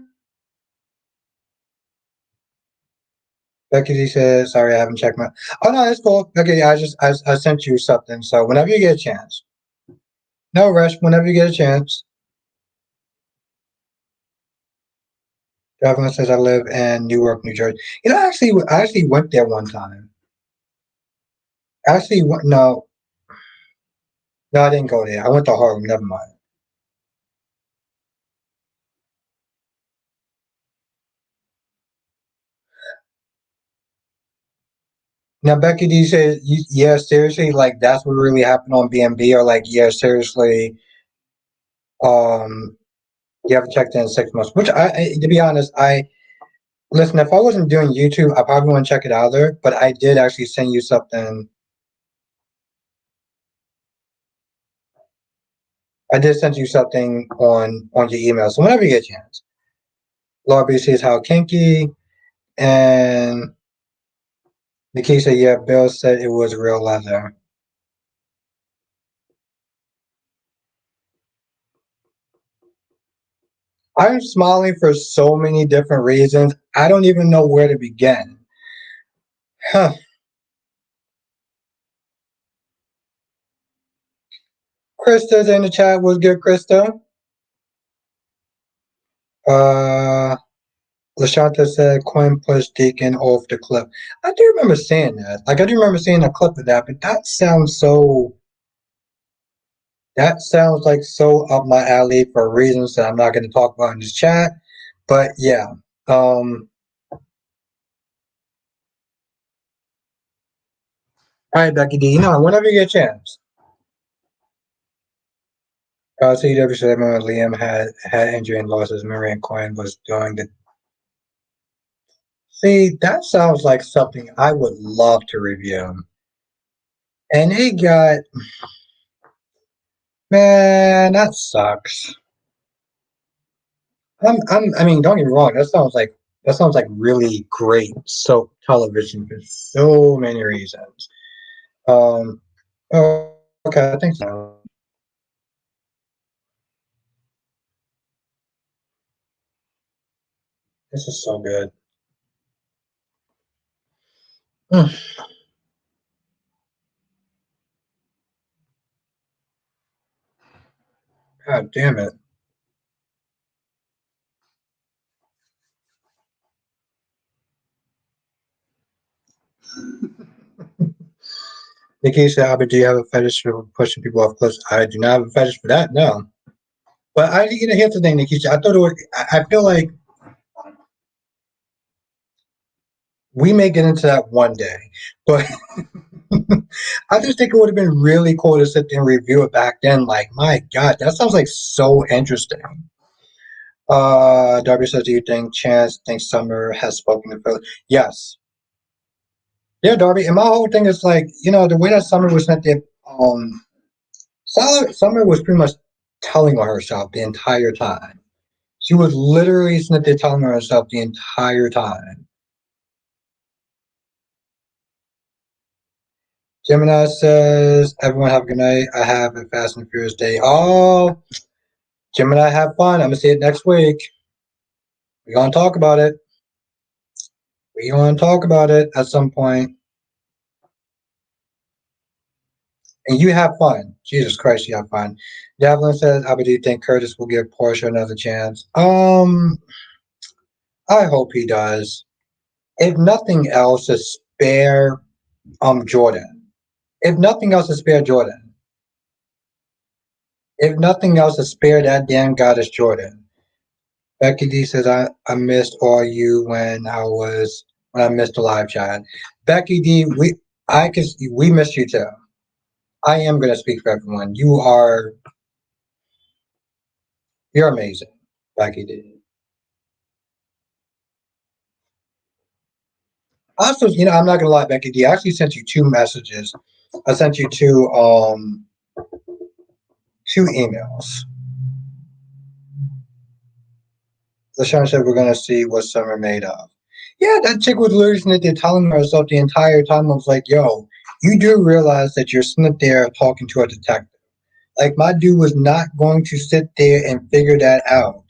Becky D says, "Sorry, I haven't checked my." Oh no, it's cool. Okay, yeah, I sent you something. So whenever you get a chance, no rush. Whenever you get a chance. Devlin says, "I live in Newark, New Jersey." You know, I actually went there one time. Actually, no, no, I didn't go there. I went to Harlem. Never mind. Now, Becky D says, "Yeah, seriously, like that's what really happened on BNB, or like, yeah, seriously, um, you haven't checked in 6 months." Which to be honest, I listen. If I wasn't doing YouTube, I probably wouldn't check it out there. But I did actually send you something. I did send you something on your email. So whenever you get a chance, Laura B says how kinky, and Nikki said, "Yeah, Bill said it was real leather." I'm smiling for so many different reasons. I don't even know where to begin. Huh. Krista's in the chat. Was good, Krista? Uh, Lashanta said Quinn pushed Deacon off the cliff. I do remember seeing that. Like I do remember seeing a clip of that, but that sounds so. That sounds like so up my alley for reasons that I'm not going to talk about in this chat. But yeah, all right, Becky D. You know, whenever you get a chance. CW said when Liam had injury and lost his memory, and Quinn was doing the. See, that sounds like something I would love to review. And it got man, that sucks. I mean, don't get me wrong. That sounds like really great soap television for so many reasons. Um, oh, okay, I think so. This is so good. Mm. God damn it. Nikki said, "Albert, do you have a fetish for pushing people off cliffs?" I do not have a fetish for that, no. But here's the thing, Nikki. I thought it was, I feel like we may get into that one day, but I just think it would have been really cool to sit there and review it back then. Like, my God, that sounds like so interesting. Darby says, "Do you think Chance thinks Summer has spoken to Phil?" Yes. Yeah, Darby. And my whole thing is like, the way that Summer was sent there, Summer was pretty much telling on herself the entire time. She was literally sitting there telling on herself the entire time. Gemini says, "Everyone have a good night. I have a Fast and Furious day." Oh, Gemini, have fun. I'm going to see it next week. We're going to talk about it. We're going to talk about it at some point. And you have fun. Jesus Christ, you have fun. Devlin says, "I do think Curtis will give Portia another chance." I hope he does. If nothing else, to spare Jordan. If nothing else, to spare Jordan. If nothing else, to spare that damn goddess Jordan. Becky D says, I missed all you when I missed the live chat. Becky D, we missed you too. I am gonna speak for everyone. You're amazing, Becky D. Also, I'm not gonna lie, Becky D. I actually sent you two messages. I sent you two emails. LaShawn said we're gonna see what Summer made of. Yeah, that chick was literally sitting there telling herself the entire time. I was like, yo, you do realize that you're sitting there talking to a detective. Like, my dude was not going to sit there and figure that out.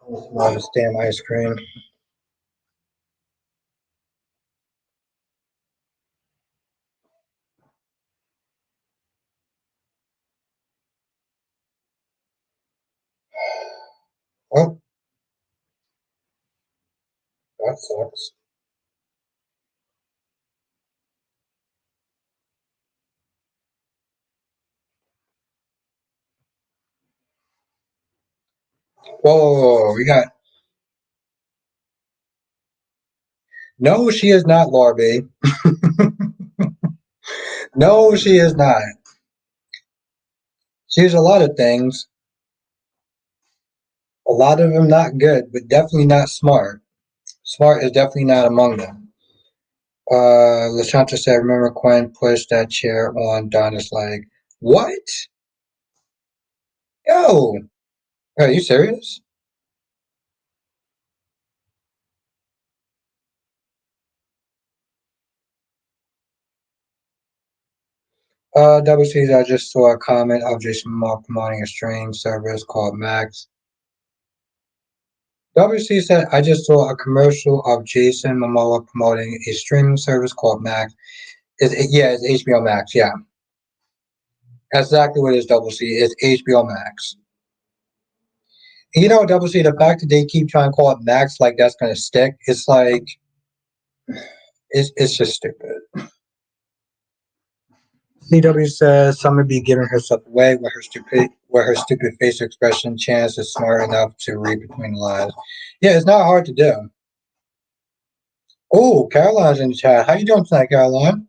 I just want this damn ice cream. Oh, that sucks. Whoa, we got. No, she is not, Larby. No, she is not. She's a lot of things. A lot of them not good, but definitely not smart. Smart is definitely not among them. Lashanta said, remember Quinn pushed that chair on Donna's leg. What? Yo, are you serious? WC's, I just saw a comment of Jason Momoa promoting a streaming service called Max. WC said, I just saw a commercial of Jason Momoa promoting a streaming service called Max. It's HBO Max, yeah. That's exactly what it is, Double C. It's HBO Max. Double C, the fact that they keep trying to call it Max like that's going to stick, it's like, it's just stupid. CW says Summer be giving herself away with her stupid face expression. Chance is smart enough to read between the lines. Yeah, it's not hard to do. Oh, Caroline's in the chat. How you doing tonight, Caroline?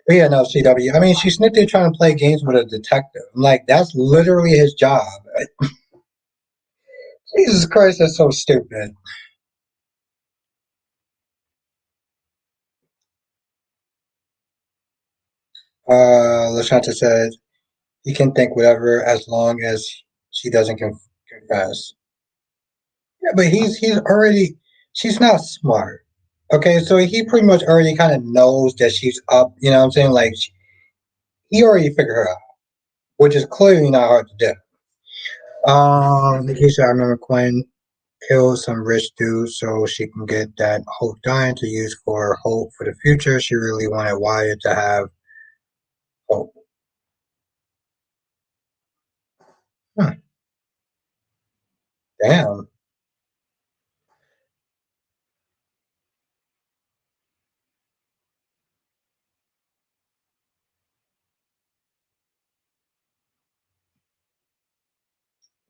But yeah, no, CW. I mean, she's sitting there trying to play games with a detective. I'm like, that's literally his job. Jesus Christ, that's so stupid. Lashanta said he can think whatever as long as she doesn't confess. Yeah, but he's already. She's not smart. Okay, so he pretty much already kind of knows that she's up. You know what I'm saying? Like he already figured her out, which is clearly not hard to do. Nikisha, I remember Quinn. kill some rich dude so she can get that Hope dying to use for hope for the future. She really wanted Wyatt to have hope. Hmm, damn.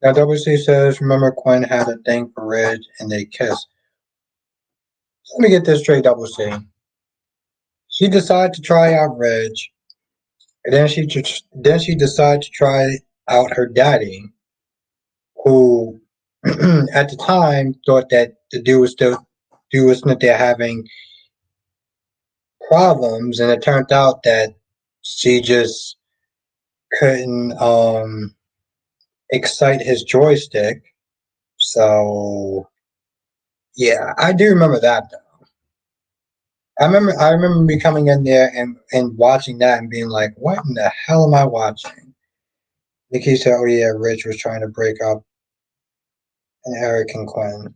Now WC says, remember Quinn had a thing for Red and they kissed. Let me get this straight, Double C. She decided to try out Reg, and then she decided to try out her daddy, who at the time thought that the dude was not there having problems, and it turned out that she just couldn't excite his joystick. So yeah, I do remember that though. I remember me coming in there and watching that and being like, what in the hell am I watching? Nikki said, oh yeah, Rich was trying to break up and Eric and Quinn.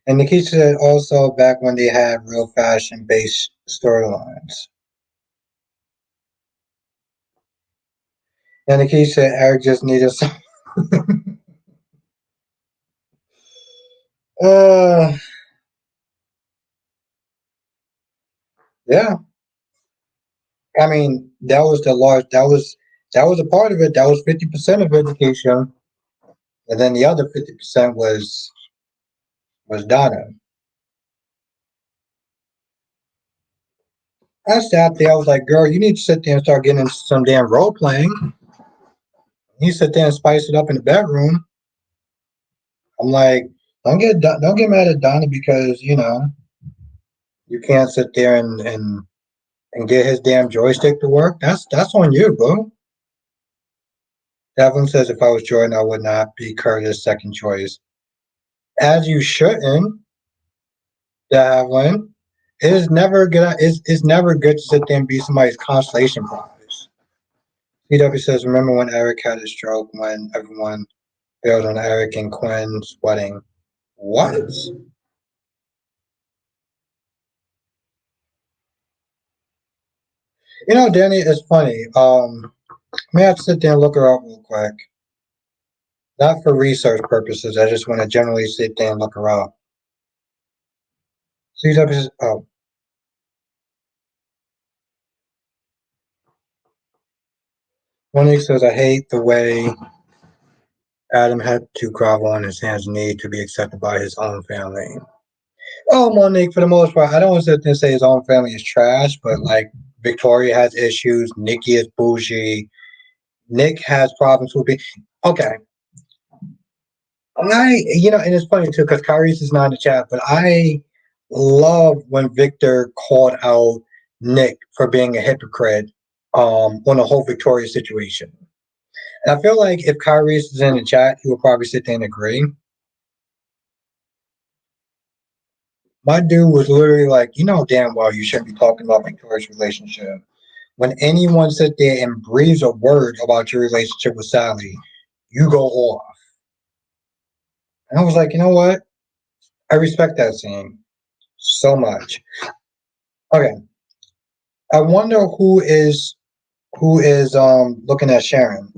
And Nikki said also back when they had real fashion based storylines. And Nikki said Eric just needed some uh yeah. I mean that was a part of it. That was 50% of education. And then the other 50% was Donna. I sat there, I was like, girl, you need to sit there and start getting into some damn role playing. You sit there and spice it up in the bedroom. I'm like, don't get mad at Donna because, you know, you can't sit there and get his damn joystick to work. That's on you, bro. Devlin says if I was Jordan, I would not be Curtis' second choice. As you shouldn't, Devlin. It is never good. It's never good to sit there and be somebody's consolation prize. CW says, remember when Eric had his stroke when everyone bailed on Eric and Quinn's wedding? What? You know, Danny, it's funny. May I have to sit there and look her up real quick. Not for research purposes. I just want to generally sit there and look her up. CW says, oh, Monique says, I hate the way Adam had to grovel on his hands and knees to be accepted by his own family. Oh, Monique, for the most part, I don't want to sit there and say his own family is trash, but like Victoria has issues, Nikki is bougie, Nick has problems with being okay. You know, and it's funny too because Kyrie's is not in the chat, but I love when Victor called out Nick for being a hypocrite on the whole Victoria situation. And I feel like if Kyrie's is in the chat, he would probably sit there and agree. My dude was literally like, you know damn well you shouldn't be talking about Victoria's relationship. When anyone sit there and breathes a word about your relationship with Sally, you go off. And I was like, you know what? I respect that scene so much. Okay. I wonder who is looking at Sharon.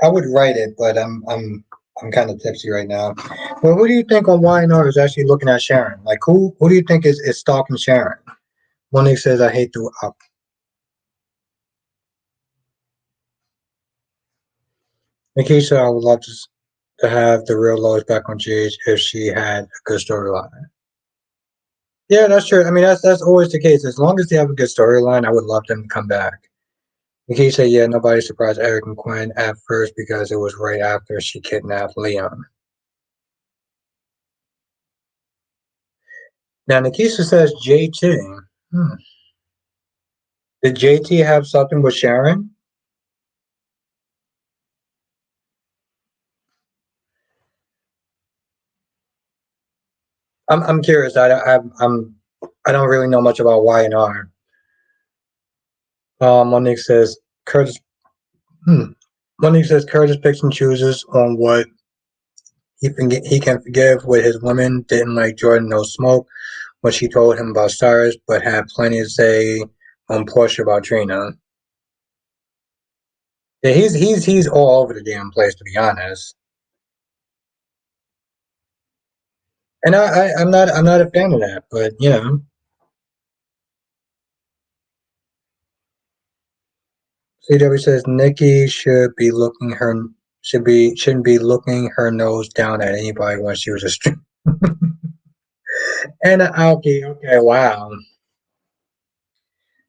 I would write it, but I'm kind of tipsy right now. But who do you think on YNR is actually looking at Sharon? Like who do you think is stalking Sharon? Monique says I hate the Nikisha, I would love to have the real Lois back on GH if she had a good storyline. Yeah, that's true. I mean, that's always the case. As long as they have a good storyline, I would love them to come back. Nikisha, yeah, nobody surprised Eric and Quinn at first because it was right after she kidnapped Leon. Now, Nikisha says JT. Hmm. Did JT have something with Sharon? I'm curious. I don't really know much about Y and R. Monique says Curtis. Hmm. One he says Curtis picks and chooses on what he can forgive. With his women, didn't like Jordan no smoke when she told him about Cyrus, but had plenty to say on Portia about Trina. Yeah, he's all over the damn place, to be honest. And I'm not a fan of that, but you know, CW says Nikki shouldn't be looking her nose down at anybody when she was a street. And okay, wow.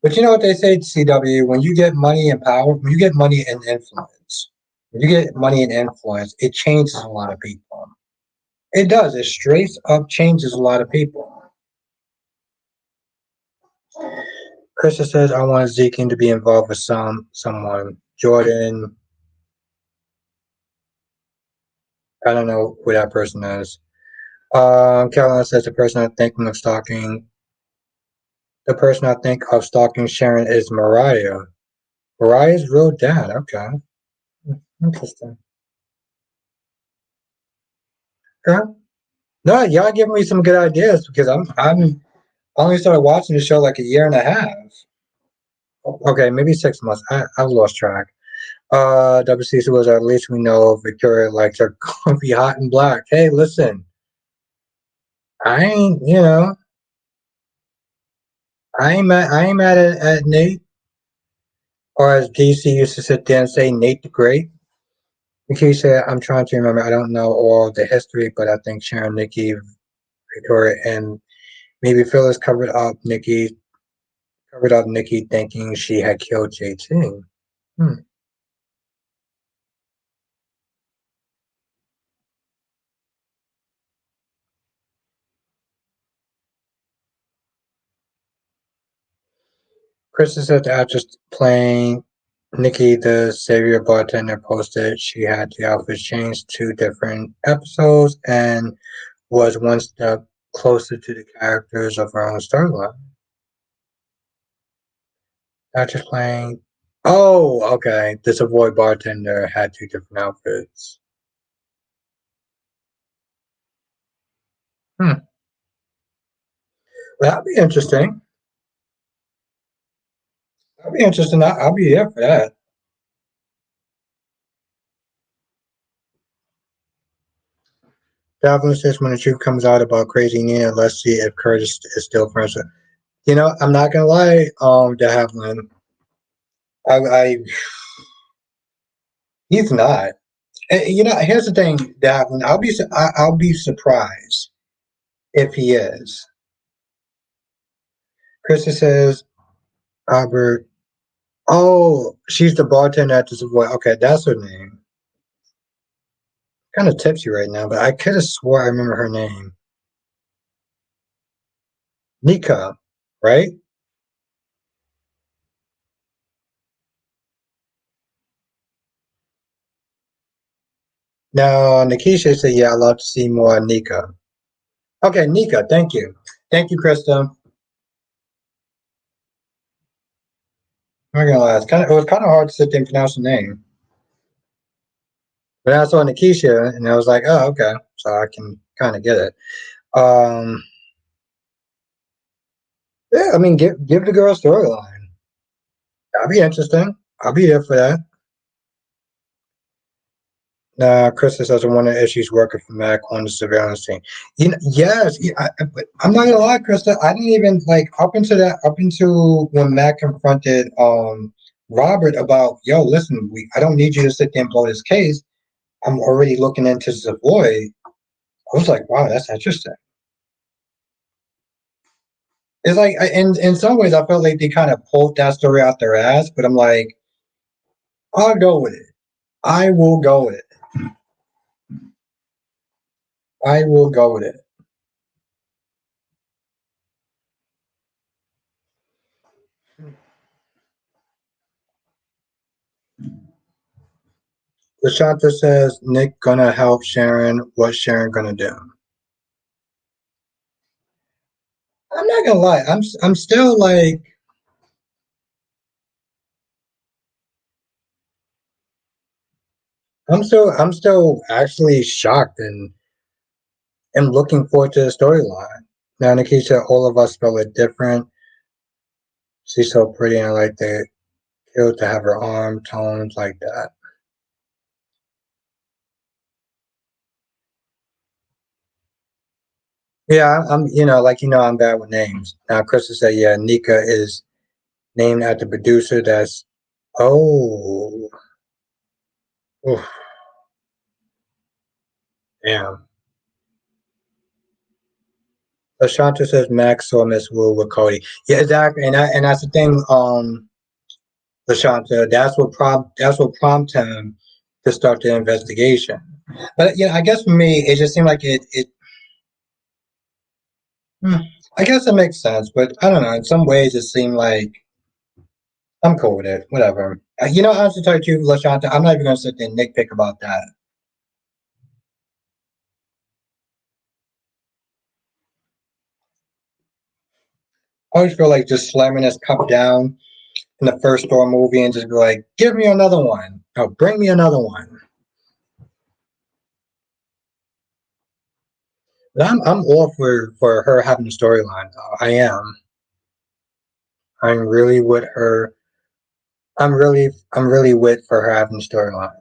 But you know what they say, CW, when you get money and power, when you get money and influence, when you get money and influence, it changes a lot of people. It does. It straight up changes a lot of people. Krista says, I want Zeke to be involved with someone. Jordan, I don't know who that person is. Caroline says the person I think of stalking Sharon is Mariah. Mariah's real dad. Okay, interesting. Okay. No, y'all giving me some good ideas because I'm I only started watching the show like a year and a half. Okay, maybe 6 months. I've lost track. WCC was at least we know Victoria likes her coffee hot and black. Hey, listen, I ain't mad at Nate, or as DC used to sit there and say, Nate the Great. Nikki said, I'm trying to remember. I don't know all the history, but I think Sharon, Nikki, Victoria, and maybe Phyllis covered up Nikki thinking she had killed JT. Hmm. Krista said the actress playing Nikki, the savior bartender, posted she had the outfit changed to different episodes and was one step closer to the characters of her own storyline. Actress playing. Oh, okay. The Savoy bartender had two different outfits. Hmm. Well, that'd be interesting. That'd be interesting. I'll be here for that. Davlin says when the truth comes out about Crazy Nina, let's see if Curtis is still friends with. You know, I'm not gonna lie, Davlin. I he's not. You know, here's the thing, Davlin. I'll be surprised if he is. Krista says Albert. Oh, she's the bartender at the Savoy. Okay, that's her name. Kind of tipsy right now, but I could have swore I remember her name. Nika, right? Now, Nikisha said, yeah, I'd love to see more Nika. Okay, Nika, thank you. Thank you, Krista. I'm not gonna lie, it was kind of hard to sit there and pronounce the name. But I saw Nikisha, and I was like, oh, okay, so I can kind of get it. Um, yeah, I mean, give the girl a storyline. That'll be interesting. I'll be here for that. Krista says one of the issues working for Mac on the surveillance team. You know, yes, yeah, but I'm not gonna lie, Krista. I didn't even like up until when Mac confronted Robert about, yo, listen, I don't need you to sit there and blow this case. I'm already looking into Savoy. I was like, wow, that's interesting. It's like in some ways I felt like they kind of pulled that story out their ass, but I'm like, I'll go with it. I will go with it. I will go with it. Lashanta says Nick gonna help Sharon. What's Sharon gonna do? I'm not gonna lie. I'm still like I'm still actually shocked and looking forward to the storyline. Now, Nikisha, all of us spell it different. She's so pretty, and I like the kill to have her arm toned like that. Yeah, I'm bad with names. Now, Krista said, yeah, Nika is named after producer. That's oh, oof, damn. Ashanta says Max saw Miss Wu with Cody. Yeah, exactly, and that's the thing. Lashanta, that's what prompted him to start the investigation. But I guess for me, it just seemed like it. Hmm, I guess it makes sense, but I don't know. In some ways, it seemed like I'm cool with it. Whatever. Honestly, to tell you, Lashanta, I'm not even gonna sit there and nitpick about that. I always feel like just slamming this cup down in the first Thor movie and just be like, "Give me another one. Oh, bring me another one." But I'm all for her having a storyline. I am. I'm really with her. I'm really with for her having a storyline.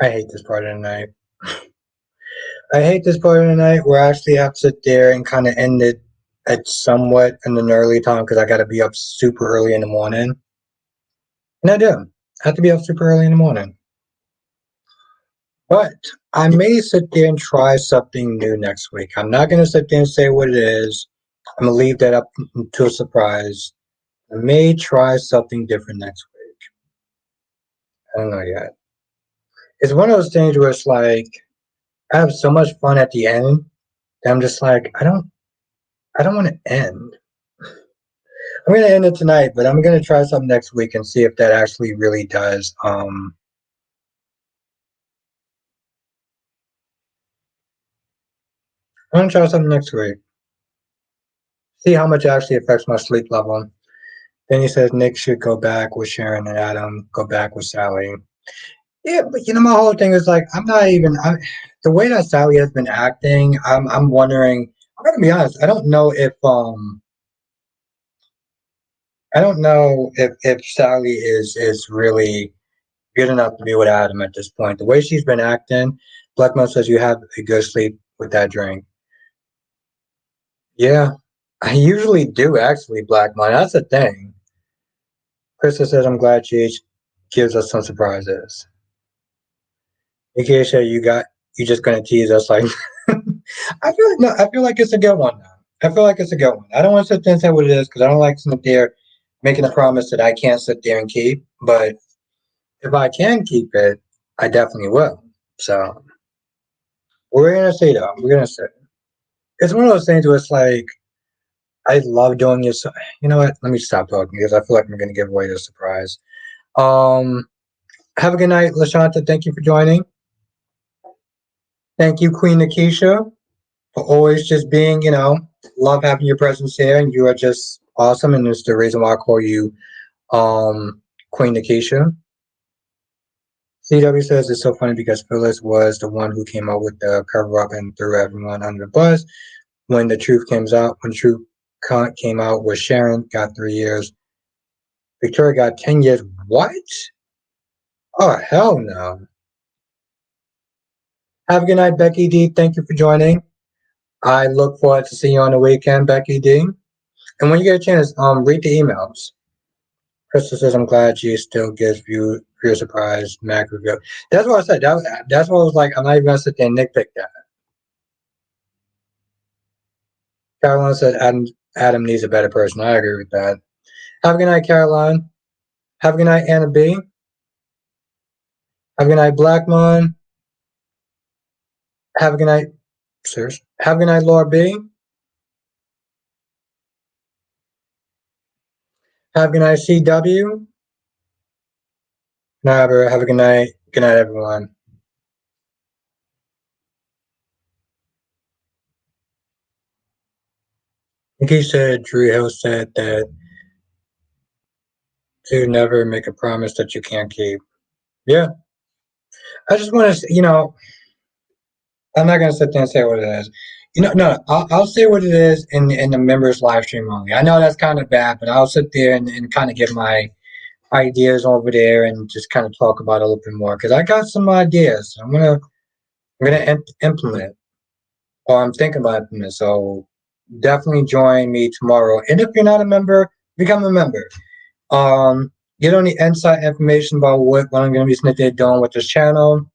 I hate this part of the night. I hate this part of the night where I actually have to sit there and kind of end it at somewhat in an early time because I got to be up super early in the morning. And I do. I have to be up super early in the morning. But I may sit there and try something new next week. I'm not going to sit there and say what it is. I'm going to leave that up to a surprise. I may try something different next week. I don't know yet. It's one of those things where it's like I have so much fun at the end that I'm just like I don't want to end. I'm gonna end it tonight, but I'm gonna try something next week and see if that actually really does. I'm gonna try something next week. See how much it actually affects my sleep level. Then he says Nick should go back with Sharon and Adam, go back with Sally. Yeah, but my whole thing is like I'm not even the way that Sally has been acting. I'm wondering. I'm gonna be honest. I don't know if Sally is really good enough to be with Adam at this point. The way she's been acting, Blackmon says you have a good sleep with that drink. Yeah, I usually do actually, Blackmon. That's the thing. Krista says I'm glad she gives us some surprises. Nikisha, you just gonna tease us like I feel like no, I feel like it's a good one now. I feel like it's a good one. I don't want to sit there and say what it is because I don't like sitting there making a promise that I can't sit there and keep. But if I can keep it, I definitely will. So we're gonna see though. We're gonna see. It's one of those things where it's like I love doing this. You know what? Let me stop talking because I feel like I'm gonna give away the surprise. Um, have a good night, Lashanta. Thank you for joining. Thank you, Queen Nakisha, for always just being. Love having your presence here, and you are just awesome, and it's the reason why I call you Queen Nakisha. CW says it's so funny because Phyllis was the one who came up with the cover up and threw everyone under the bus. When the truth came out, was Sharon got 3 years, Victoria got 10 years. What? Oh hell no! Have a good night, Becky D. Thank you for joining. I look forward to seeing you on the weekend, Becky D. And when you get a chance, read the emails. Crystal says, "I'm glad she still gives viewer surprise Mac review." That's what I said. That's what I was like. I'm not even gonna sit there and nitpick that. Caroline said, "Adam needs a better person." I agree with that. Have a good night, Caroline. Have a good night, Anna B. Have a good night, Blackmon. Have a good night, sirs. Have a good night, Laura B. Have a good night, CW. Have a good night. Good night, everyone. think he said Drew Hill said that to never make a promise that you can't keep. Yeah, I just want to, I'm not gonna sit there and say what it is. No, I'll say what it is in the members live stream only. I know that's kind of bad, but I'll sit there and kind of give my ideas over there and just kind of talk about it a little bit more because I got some ideas. I'm gonna implement, or I'm thinking about implement. So definitely join me tomorrow. And if you're not a member, become a member. Um, get on the inside information about what I'm gonna be sitting there doing with this channel.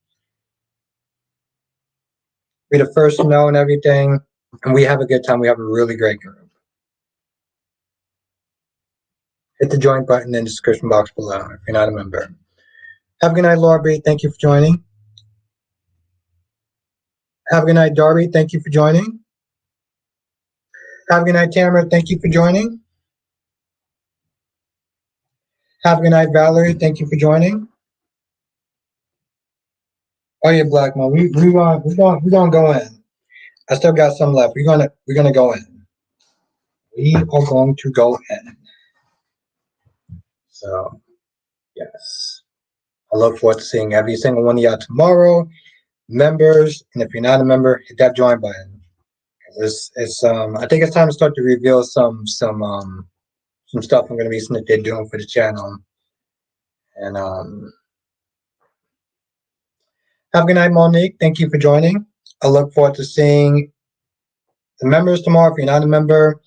Be the first to know and everything. And we have a good time. We have a really great group. Hit the join button in the description box below if you're not a member. Have a good night, Laura B. Thank you for joining. Have a good night, Darby. Thank you for joining. Have a good night, Tamara. Thank you for joining. Have a good night, Valerie. Thank you for joining. Oh yeah, Black Mo. We gonna go in. I still got some left. We're gonna go in. We are going to go in. So yes. I look forward to seeing every single one of y'all tomorrow. Members, and if you're not a member, hit that join button. It's I think it's time to start to reveal some stuff I'm gonna be doing for the channel. And have a good night, Monique. Thank you for joining. I look forward to seeing the members tomorrow. If you're not a member,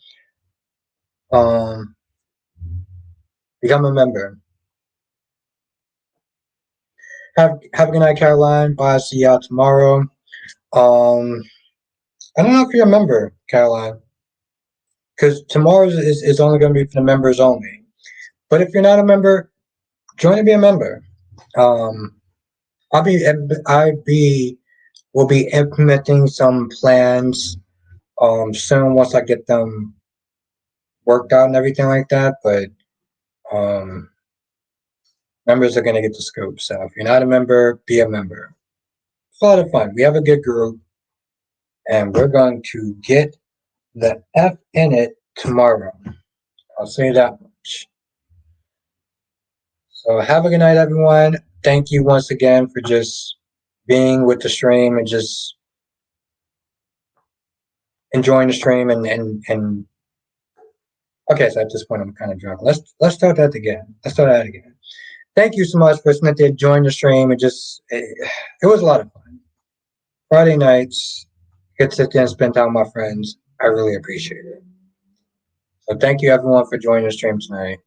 um, become a member. Have a good night, Caroline. Bye. See y'all tomorrow. Um, I don't know if you're a member, Caroline, because tomorrow is only going to be for the members only. But if you're not a member, join to be a member. Um, I be will be implementing some plans soon once I get them worked out and everything like that. But um, members are going to get the scoop. So if you're not a member, be a member. It's a lot of fun. We have a good group, and we're going to get the F in it tomorrow. I'll say that much. So have a good night, everyone. Thank you once again for just being with the stream and just enjoying the stream and okay, so at this point I'm kind of drunk. Let's start that again. Let's start that again. Thank you so much for joining the stream and just it was a lot of fun. Friday nights, get to sit there and spend time with my friends. I really appreciate it. So thank you everyone for joining the stream tonight.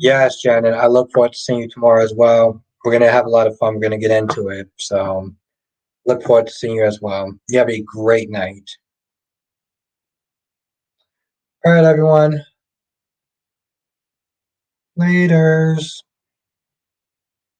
Yes, Janet, I look forward to seeing you tomorrow as well. We're gonna have a lot of fun. We're gonna get into it. So look forward to seeing you as well. You have a great night. All right, everyone. Laters.